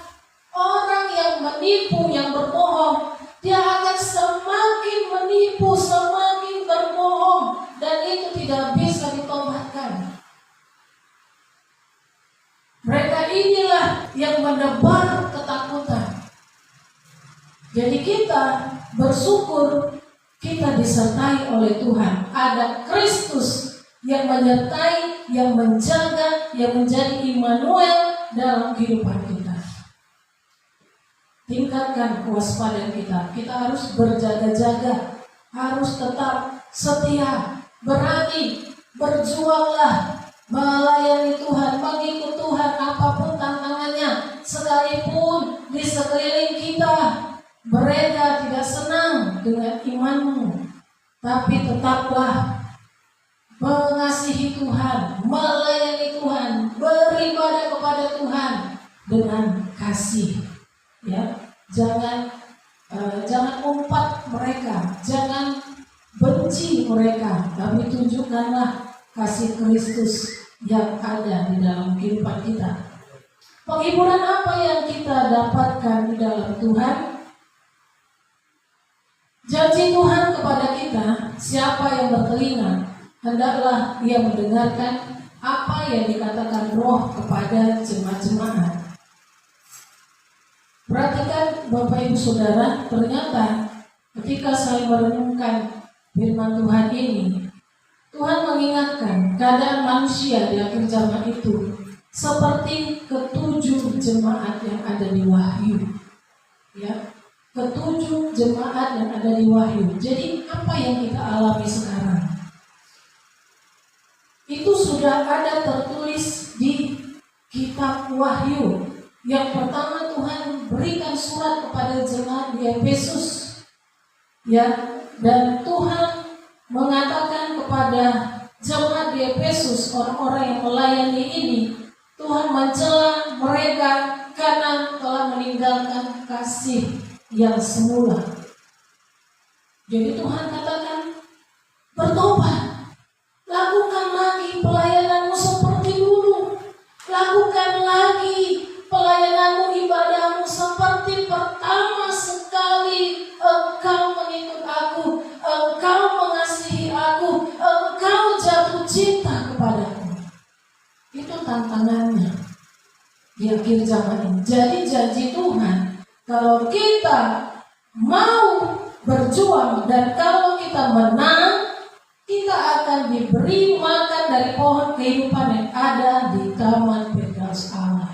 Orang yang menipu, yang berbohong, dia akan semakin menipu, semakin berbohong, dan itu tidak bisa ditobatkan. Mereka inilah yang menebar ketakutan. Jadi kita bersyukur kita disertai oleh Tuhan. Ada Kristus yang menyertai, yang menjaga, yang menjadi Immanuel dalam kehidupan kita. Tingkatkan kewaspadaan kita. Kita harus berjaga-jaga, harus tetap setia, berani, berjuanglah, melayani Tuhan, mengikut Tuhan apapun tantangannya. Sekalipun di sekeliling kita mereka tidak senang dengan imanmu, tapi tetaplah mengasihi Tuhan, melayani Tuhan, beribadah kepada Tuhan dengan kasih. Ya, jangan umpat mereka, jangan benci mereka, tapi tunjukkanlah kasih Kristus yang ada di dalam kehidupan kita. Penghiburan apa yang kita dapatkan di dalam Tuhan? Janji Tuhan kepada kita, siapa yang bertelinga, hendaklah ia mendengarkan apa yang dikatakan Roh kepada jemaat-jemaat. Perhatikan Bapak Ibu Saudara, ternyata ketika saya merenungkan firman Tuhan ini, Tuhan mengingatkan keadaan manusia di akhir zaman itu seperti ketujuh jemaat yang ada di Wahyu. Ya, ketujuh jemaat yang ada di Wahyu. Jadi apa yang kita alami sekarang? Itu sudah ada tertulis di kitab Wahyu. Yang pertama, Tuhan berikan surat kepada jemaat di Efesus. Ya, dan Tuhan mengatakan kepada jemaat di Efesus, orang-orang yang melayani ini, Tuhan mencela mereka karena telah meninggalkan kasih yang semula. Jadi Tuhan katakan, bertobat, lakukan lagi pelayananmu seperti dulu, lakukan lagi pelayananmu, ibadahmu seperti pertama sekali engkau mengikut aku, engkau mengasihi aku, engkau jatuh cinta kepadaku. Itu tantangannya di akhir zaman ini. Jadi janji Tuhan, kalau kita mau berjuang dan kalau kita menang, kita akan diberi makan dari pohon kehidupan yang ada di taman Firdaus Allah.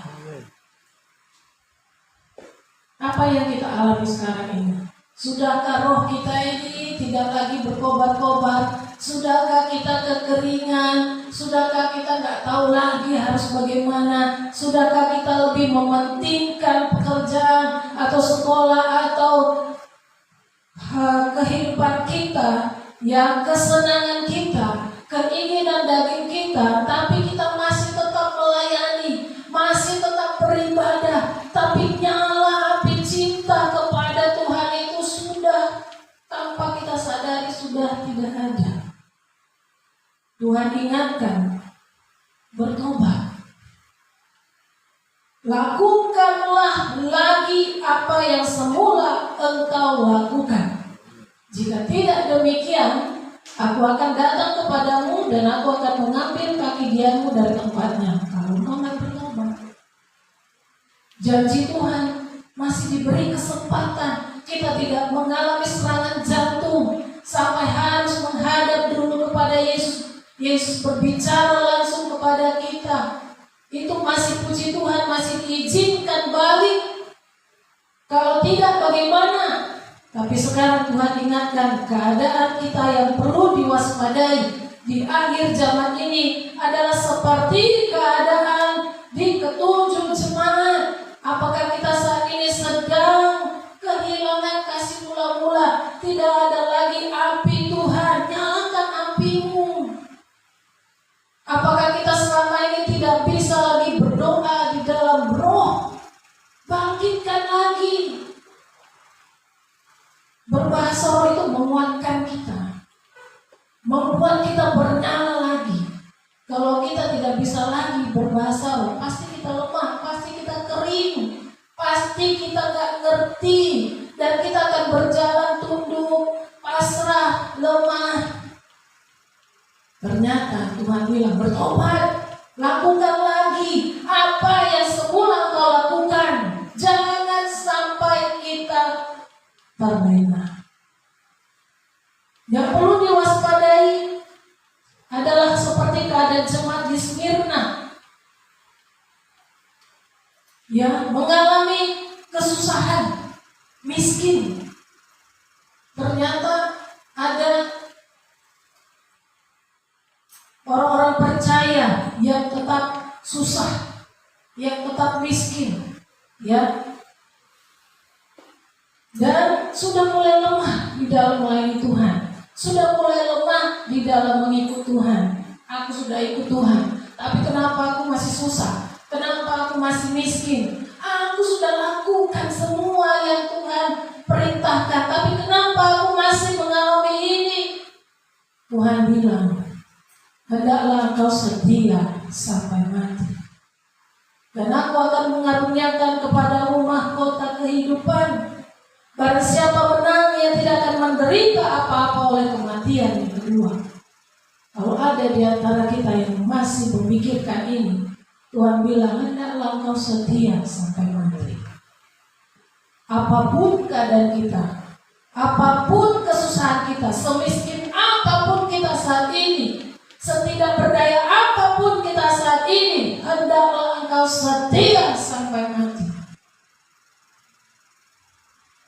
Apa yang kita alami sekarang ini? Sudahkah roh kita ini tidak lagi berkobar-kobar? Sudahkah kita kekeringan? Sudahkah kita nggak tahu lagi harus bagaimana? Sudahkah kita lebih mementingkan pekerjaan atau sekolah atau kehidupan kita, yang kesenangan kita, keinginan daging kita, tapi kita masih tetap melayani, masih tetap beribadah, tapi nyala api cinta kepada Tuhan itu sudah tanpa kita sadari sudah tidak ada. Tuhan ingatkan, bertobat, lakukanlah lagi apa yang semula engkau lakukan. Jika tidak demikian, aku akan datang kepadamu dan aku akan mengambil kaki dianmu dari tempatnya. Kalau engkau tidak bertobat, janji Tuhan, masih diberi kesempatan. Kita tidak mengalami serangan jantung sampai harus menghadap dulu kepada Yesus. Yesus berbicara langsung kepada kita. Itu masih puji Tuhan, masih diizinkan balik. Kalau tidak bagaimana? Tapi sekarang Tuhan ingatkan, keadaan kita yang perlu diwaspadai di akhir zaman ini adalah seperti keadaan di ketujuh jemaat. Apakah kita saat ini sedang kehilangan kasih mula-mula? Tidak ada lagi api Tuhan, nyalakan apimu. Apakah kita selama ini tidak bisa lagi berdoa di dalam roh? Bangkitkan lagi. Berbahasa roh itu menguatkan kita, membuat kita bernyala lagi. Kalau kita tidak bisa lagi berbahasa roh, pasti kita lemah, pasti kita kering, pasti kita gak ngerti, dan kita akan berjalan tunduk, pasrah, lemah. Ternyata Tuhan bilang, bertobat, lakukan lagi apa yang semula kau lakukan. Jangan sampai kita terlena. Yang perlu diwaspadai adalah seperti keadaan jemaat di Smyrna, yang mengalami kesusahan, miskin. Ternyata ada orang-orang percaya yang tetap susah, yang tetap miskin, ya, dan sudah mulai lemah di dalam melayani Tuhan, sudah mulai lemah di dalam mengikut Tuhan. Aku sudah ikut Tuhan, tapi kenapa aku masih susah? Kenapa aku masih miskin? Aku sudah lakukan semua yang Tuhan perintahkan, tapi kenapa aku masih mengalami ini? Tuhan bilang, hendaklah kau setia sampai mati, dan aku akan mengaruniakan kepadamu mahkota kehidupan. Barang siapa menang, ia tidak akan menderita apa-apa oleh kematian yang kedua. Kalau ada di antara kita yang masih memikirkan ini, Tuhan bilang, hendaklah engkau setia sampai mati. Apapun keadaan kita, apapun kesusahan kita, semiskin apapun kita saat ini, setidak berdaya apapun kita saat ini, hendaklah engkau setia sampai mati.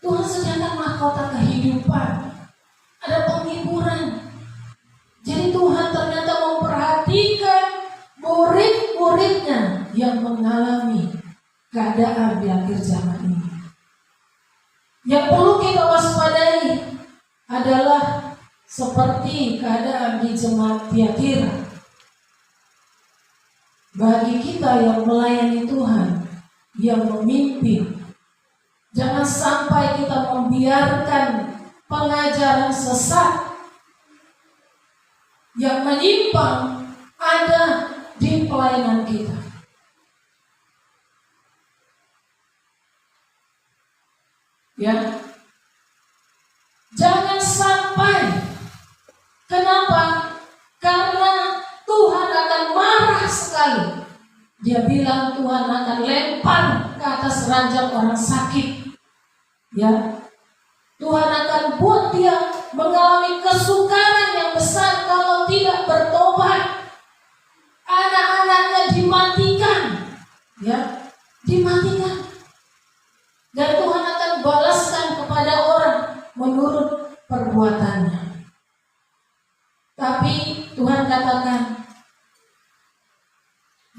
Tuhan sediakan mahkota kehidupan, ada penghiburan. Jadi Tuhan ternyata memperhatikan murid-muridnya yang mengalami keadaan di akhir zaman ini. Yang perlu kita waspadai adalah seperti keadaan di jemaat Tiatira. Bagi kita yang melayani Tuhan, yang memimpin, jangan sampai kita membiarkan pengajaran sesat yang menyimpang ada di pelayanan kita. Ya, jangan sampai. Kenapa? Karena Tuhan akan marah sekali. Dia bilang Tuhan akan lempar ke atas ranjang orang sakit. Ya, Tuhan akan buat dia mengalami kesukaran yang besar kalau tidak bertobat. Anak-anaknya dimatikan, ya, dimatikan. Dan Tuhan akan balaskan kepada orang menurut perbuatannya. Tapi Tuhan katakan,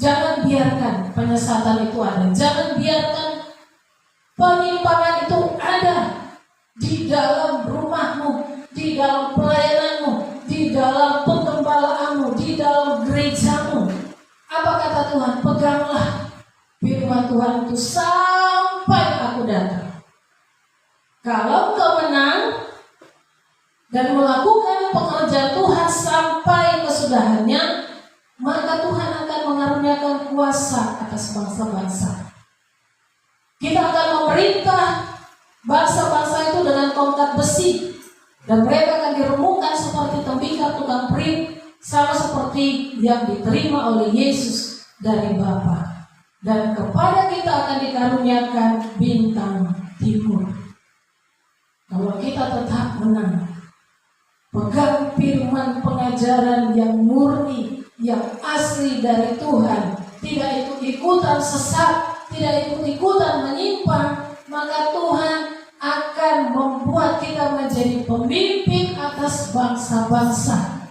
jangan biarkan penyesatan itu ada. Jangan biarkan penyimpangan itu ada di dalam rumahmu, di dalam pelayananmu, di dalam penggembalaanmu, di dalam gerejamu. Apa kata Tuhan? Peganglah firman Tuhan itu sampai aku datang. Kalau kau menang dan melakukan pekerjaan Tuhan sampai kesudahannya, maka Tuhan akan mengaruniakan kuasa atas bangsa-bangsa. Kita akan memerintah bangsa-bangsa itu dengan tongkat besi, dan mereka akan diremukkan seperti tembikar tukang perit, sama seperti yang diterima oleh Yesus dari Bapa. dan kepada kita akan dikaruniakan bintang timur. Kalau kita tetap menang, pegang firman pengajaran yang murni, yang asli dari Tuhan, tidak ikut-ikutan sesat, tidak ikut-ikutan menyimpang, maka Tuhan akan membuat kita menjadi pemimpin atas bangsa-bangsa.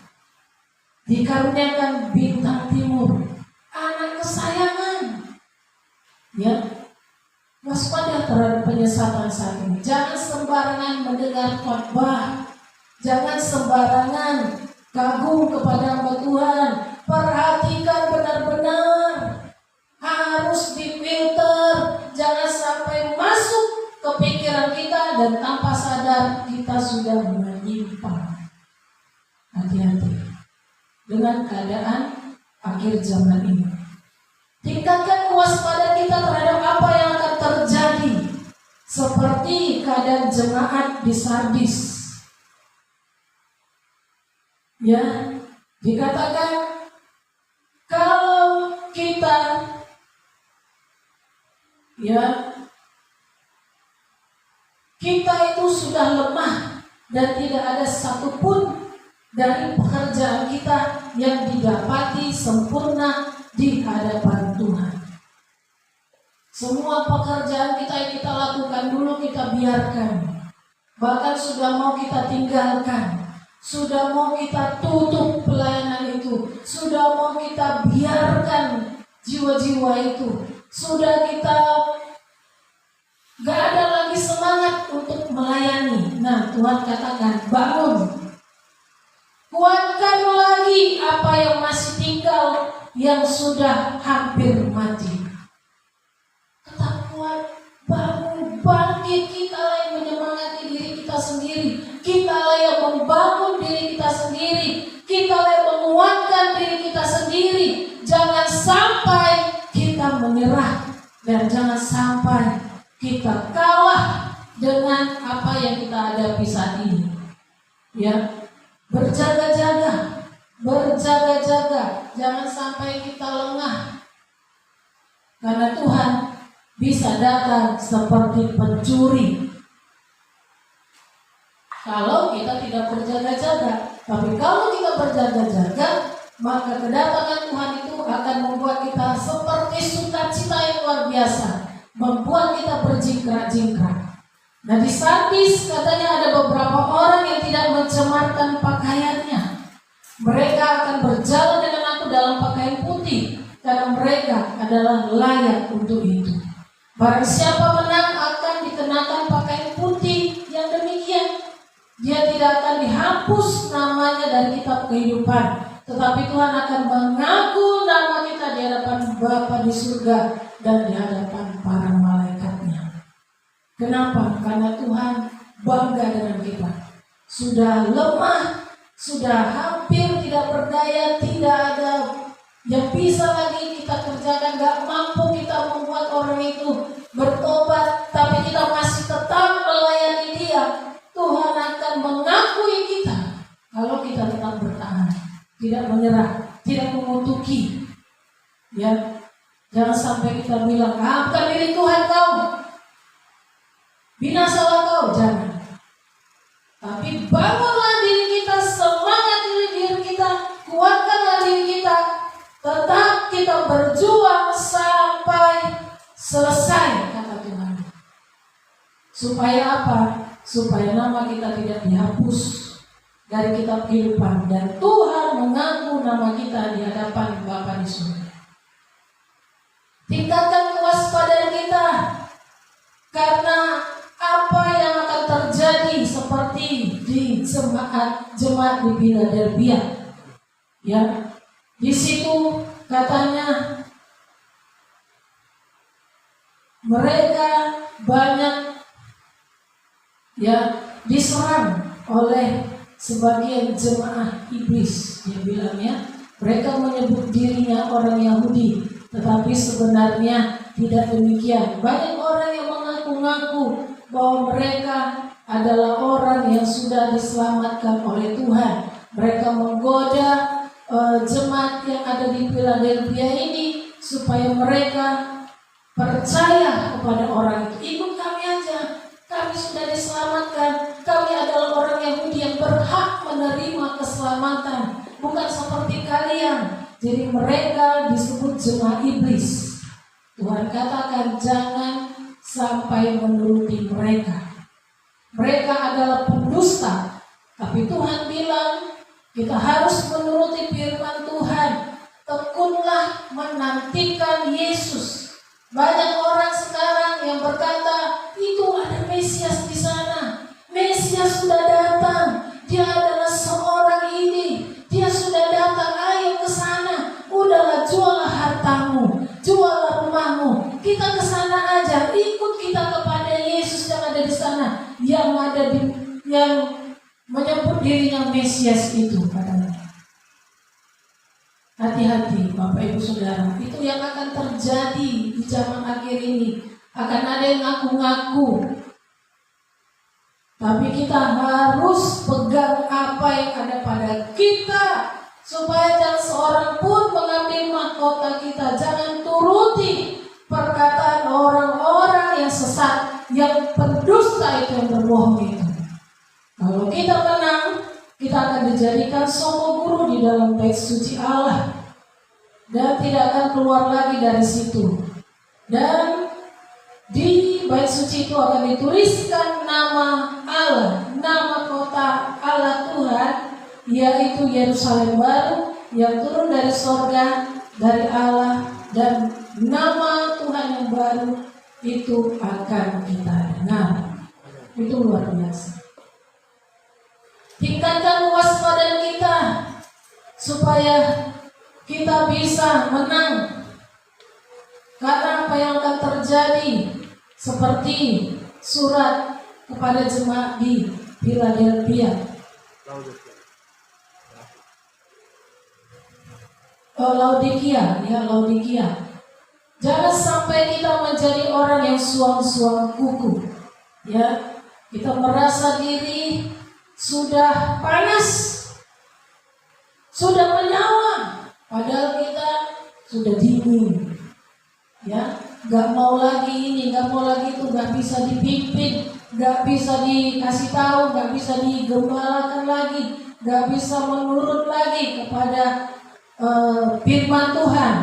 Dikaruniakan bintang timur, anak kesayangan. Ya, waspada terhadap penyesatan saat ini. Jangan sembarangan mendengar khotbah, jangan sembarangan kagum kepada hamba Tuhan. Perhatikan benar-benar, harus difilter, jangan sampai masuk ke pikiran kita dan tanpa sadar kita sudah menyimpang. Hati-hati dengan keadaan akhir zaman ini. Tingkatkan kewaspadaan kita terhadap apa yang akan terjadi, seperti keadaan jemaat di Sardis. Ya, dikatakan kalau kita itu sudah lemah dan tidak ada satupun dari pekerjaan kita yang didapati sempurna di hadapan Tuhan. Semua pekerjaan kita yang kita lakukan dulu kita biarkan, bahkan sudah mau kita tinggalkan, sudah mau kita tutup pelayanan itu, sudah mau kita biarkan jiwa-jiwa itu, sudah kita gak ada lagi semangat untuk melayani. Nah, Tuhan katakan bangun, kuatkan lagi apa yang masih tinggal, yang sudah hampir mati. Tetap kuat, bangun, bangkit. Kitalah yang menyemangati diri kita sendiri, kitalah yang membangun diri kita sendiri, kitalah yang menguatkan diri kita sendiri. Jangan sampai kita menyerah dan jangan sampai kita kalah dengan apa yang kita hadapi saat ini. Ya, berjaga-jaga, jangan sampai kita lengah, karena Tuhan bisa datang seperti pencuri kalau kita tidak berjaga-jaga. Tapi kalau kita berjaga-jaga, maka kedatangan Tuhan itu akan membuat kita seperti sukacita yang luar biasa, membuat kita berjingkrak-jingkrak. Nah, di Sardis katanya ada beberapa orang yang tidak mencemarkan pakaiannya. Mereka akan berjalan dengan aku dalam pakaian putih, karena mereka adalah layak untuk itu. Barang siapa menang akan dikenakan pakaian putih yang demikian. Dia tidak akan dihapus namanya dari kitab kehidupan, tetapi Tuhan akan mengaku nama kita di hadapan Bapa di surga dan di hadapan para malaikatnya. Kenapa? Karena Tuhan bangga dengan kita. Sudah lemah, sudah hampir tidak berdaya, tidak ada yang bisa lagi kita kerjakan, gak mampu kita membuat orang itu bertobat, tapi kita masih tetap melayani Dia. Tuhan akan mengakui kita kalau kita tetap bertahan, tidak menyerah, tidak mengutuki. Ya, jangan sampai kita bilang, bukan milik Tuhan kau, binasalah kau, jangan. Tapi bangunlah diri kita, semangat diri kita, kuatkanlah diri kita, tetap kita berjuang sampai selesai, kata Tuhan. Supaya apa? Supaya nama kita tidak dihapus dari kitab kehidupan dan Tuhan mengaku nama kita di hadapan Bapa di surga. Tingkatkan kewaspadaan kita, karena apa yang akan terjadi seperti di jemaat di Philadelphia. Ya, di situ katanya mereka banyak diserang oleh sebagian jemaah iblis. Dia bilangnya mereka menyebut dirinya orang Yahudi, tetapi sebenarnya tidak demikian. Banyak orang yang mengaku-ngaku bahwa mereka adalah orang yang sudah diselamatkan oleh Tuhan. Mereka menggoda jemaat yang ada di Philadelphia ini supaya mereka percaya kepada orang itu, ikut kami aja, kami sudah diselamatkan, kami adalah orang Yahudi yang berhak menerima keselamatan, bukan seperti kalian. Jadi mereka disebut jemaat iblis. Tuhan katakan jangan sampai menuruti mereka. Mereka adalah pendusta. Tapi Tuhan bilang kita harus menuruti firman Tuhan. Tekunlah menantikan Yesus. Banyak orang sekarang yang berkata itu ada Mesias di sana. Mesias sudah datang. Dia adalah seorang ini. Dia sudah datang. Ayo ke sana. Udahlah, jualah hartamu, jualah rumahmu. Kita ke sana aja. Ikut kita kepada Yesus yang ada di sana. Yang menyebut dirinya Mesias itu, katanya. Hati-hati Bapak Ibu Saudara, itu yang akan terjadi di zaman akhir ini. Akan ada yang ngaku-ngaku. Tapi kita harus pegang apa yang ada pada kita, supaya jangan seorang pun mengambil mahkota kita. Jangan turuti perkataan orang-orang yang sesat, yang berdusta itu, yang berbohong itu. Kalau kita menang, kita akan dijadikan sopo guru di dalam bait suci Allah, dan tidak akan keluar lagi dari situ. Dan di bait suci itu akan dituliskan nama Allah, nama kota Allah Tuhan, yaitu Yerusalem baru yang turun dari sorga dari Allah, dan nama Tuhan yang baru itu akan kita dengar. Itu luar biasa. Tingkatkan kewaspadaan kita supaya kita bisa menang. Karena apa yang akan terjadi seperti surat kepada jemaat di Philadelphia. Laodikia. Jangan sampai kita menjadi orang yang suam-suam kuku. Ya, kita merasa diri sudah panas, sudah menyala, padahal kita sudah dingin. Ya, nggak mau lagi ini, nggak mau lagi itu, nggak bisa dipimpin, nggak bisa dikasih tahu, nggak bisa digembalakan lagi, nggak bisa menurut lagi kepada firman Tuhan.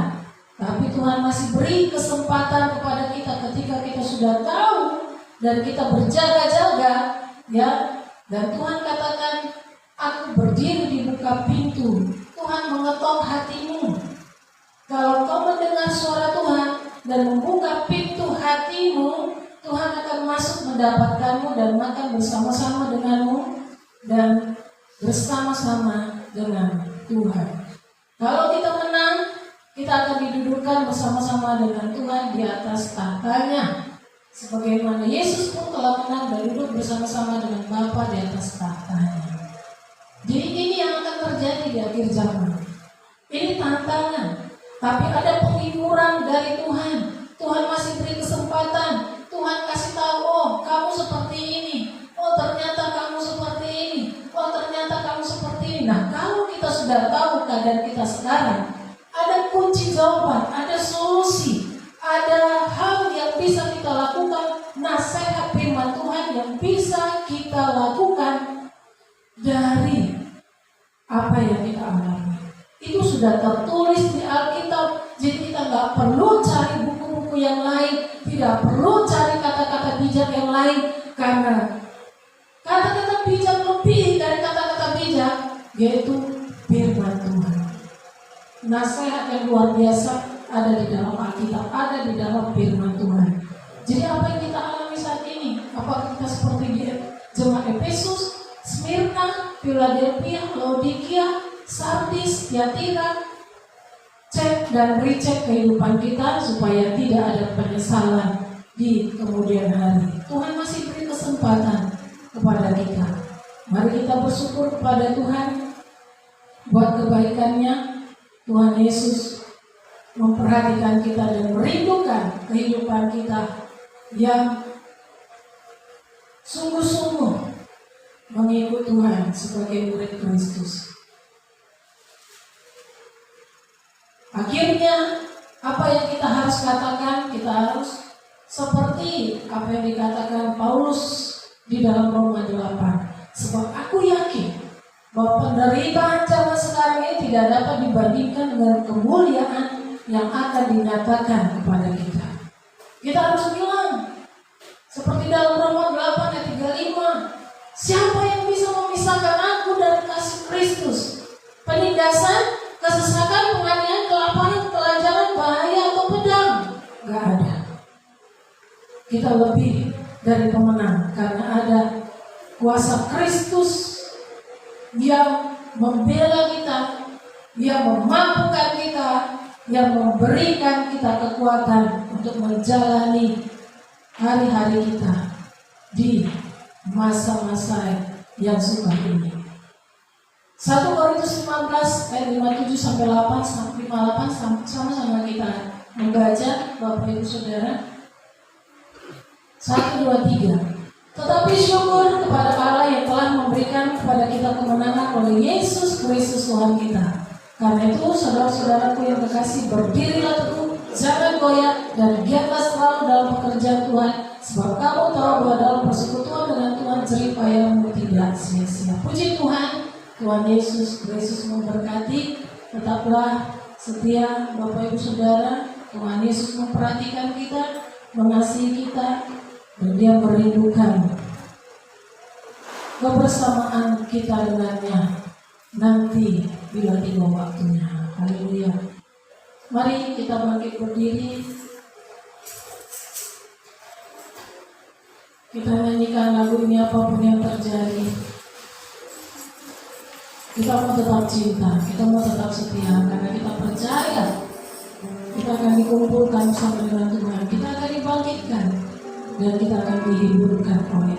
Tapi Tuhan masih beri kesempatan kepada kita ketika kita sudah tahu dan kita berjaga-jaga, ya. Dan Tuhan katakan, aku berdiri di buka pintu. Tuhan mengetok hatimu. Kalau kau mendengar suara Tuhan dan membuka pintu hatimu, Tuhan akan masuk mendapatkanmu dan makan bersama-sama denganmu dan bersama-sama dengan Tuhan. Kalau kita menang, kita akan didudukkan bersama-sama dengan Tuhan di atas tahtanya. Sebagaimana Yesus pun telah menang dan duduk bersama-sama dengan Bapa di atas tahtanya. Jadi ini yang akan terjadi di akhir zaman. Ini tantangan. Tapi ada penghiburan dari Tuhan. Tuhan masih beri kesempatan. Tuhan kasih tahu, oh kamu seperti ini. Oh ternyata kamu seperti ini. Oh ternyata kamu seperti ini. Nah kalau kita sudah tahu keadaan kita sekarang, ada kunci jawaban, ada solusi. Ada hal yang bisa kita lakukan, nasihat firman Tuhan yang bisa kita lakukan dari apa yang kita alami. Itu sudah tertulis di Alkitab, jadi kita nggak perlu cari buku-buku yang lain, tidak perlu cari kata-kata bijak yang lain, karena kata-kata bijak lebih dari kata-kata bijak, yaitu firman Tuhan. Nasihat yang luar biasa ada di dalam Alkitab, ada di dalam firman Tuhan. Jadi apa yang kita alami saat ini? Apakah kita seperti di jemaat Efesus, Smyrna, Philadelphia, Laodikia, Sardis, Tiatira? Cek dan recheck kehidupan kita supaya tidak ada penyesalan di kemudian hari. Tuhan masih beri kesempatan kepada kita. Mari kita bersyukur kepada Tuhan buat kebaikannya. Tuhan Yesus memperhatikan kita dan merindukan kehidupan kita yang sungguh-sungguh mengikut Tuhan sebagai murid Kristus. Akhirnya Apa yang kita harus katakan? Kita harus seperti apa yang dikatakan Paulus di dalam Roma 8. Sebab aku yakin bahwa penderitaan zaman sekarang ini tidak dapat dibandingkan dengan kemuliaan yang akan dinyatakan kepada kita. Kita harus bilang seperti dalam Roma 8 ayat 35, siapa yang bisa memisahkan aku dari kasih Kristus? Penindasan, kesesakan, penganiayaan, kelaparan, kelancaran, bahaya atau pedang? Gak ada. Kita lebih dari pemenang karena ada kuasa Kristus yang membela kita, yang memampukan kita, yang memberikan kita kekuatan untuk menjalani hari-hari kita di masa-masa yang sukar ini. 1 Korintus 15 ayat 57 sampai 58 sama-sama kita membaca, Bapak Ibu Saudara. 1, 2, 3. Tetapi syukur kepada Allah yang telah memberikan kepada kita kemenangan oleh Yesus Kristus Tuhan kita. Karena itu, saudara-saudaraku yang terkasih, berdirilah teguh, jangan goyah, dan giatlah selalu dalam pekerjaan Tuhan, sebab kamu tahu bahwa dalam persekutuan dengan Tuhan jerih payahmu tidak sia-sia. Puji Tuhan, Tuhan Yesus Kristus memberkati. Tetaplah setia, Bapak Ibu Saudara. Tuhan Yesus memperhatikan kita, mengasihi kita, dan Dia merindukan kebersamaan kita dengannya nanti bila tiba waktunya. Haleluya. Mari kita bangkit berdiri. Kita nyanyikan lagu ini apapun yang terjadi. Kita mau tetap cinta, kita mau tetap setia, karena kita percaya kita akan dikumpulkan bersama dengan Tuhan, kita akan dibangkitkan, dan kita akan dihiburkan oleh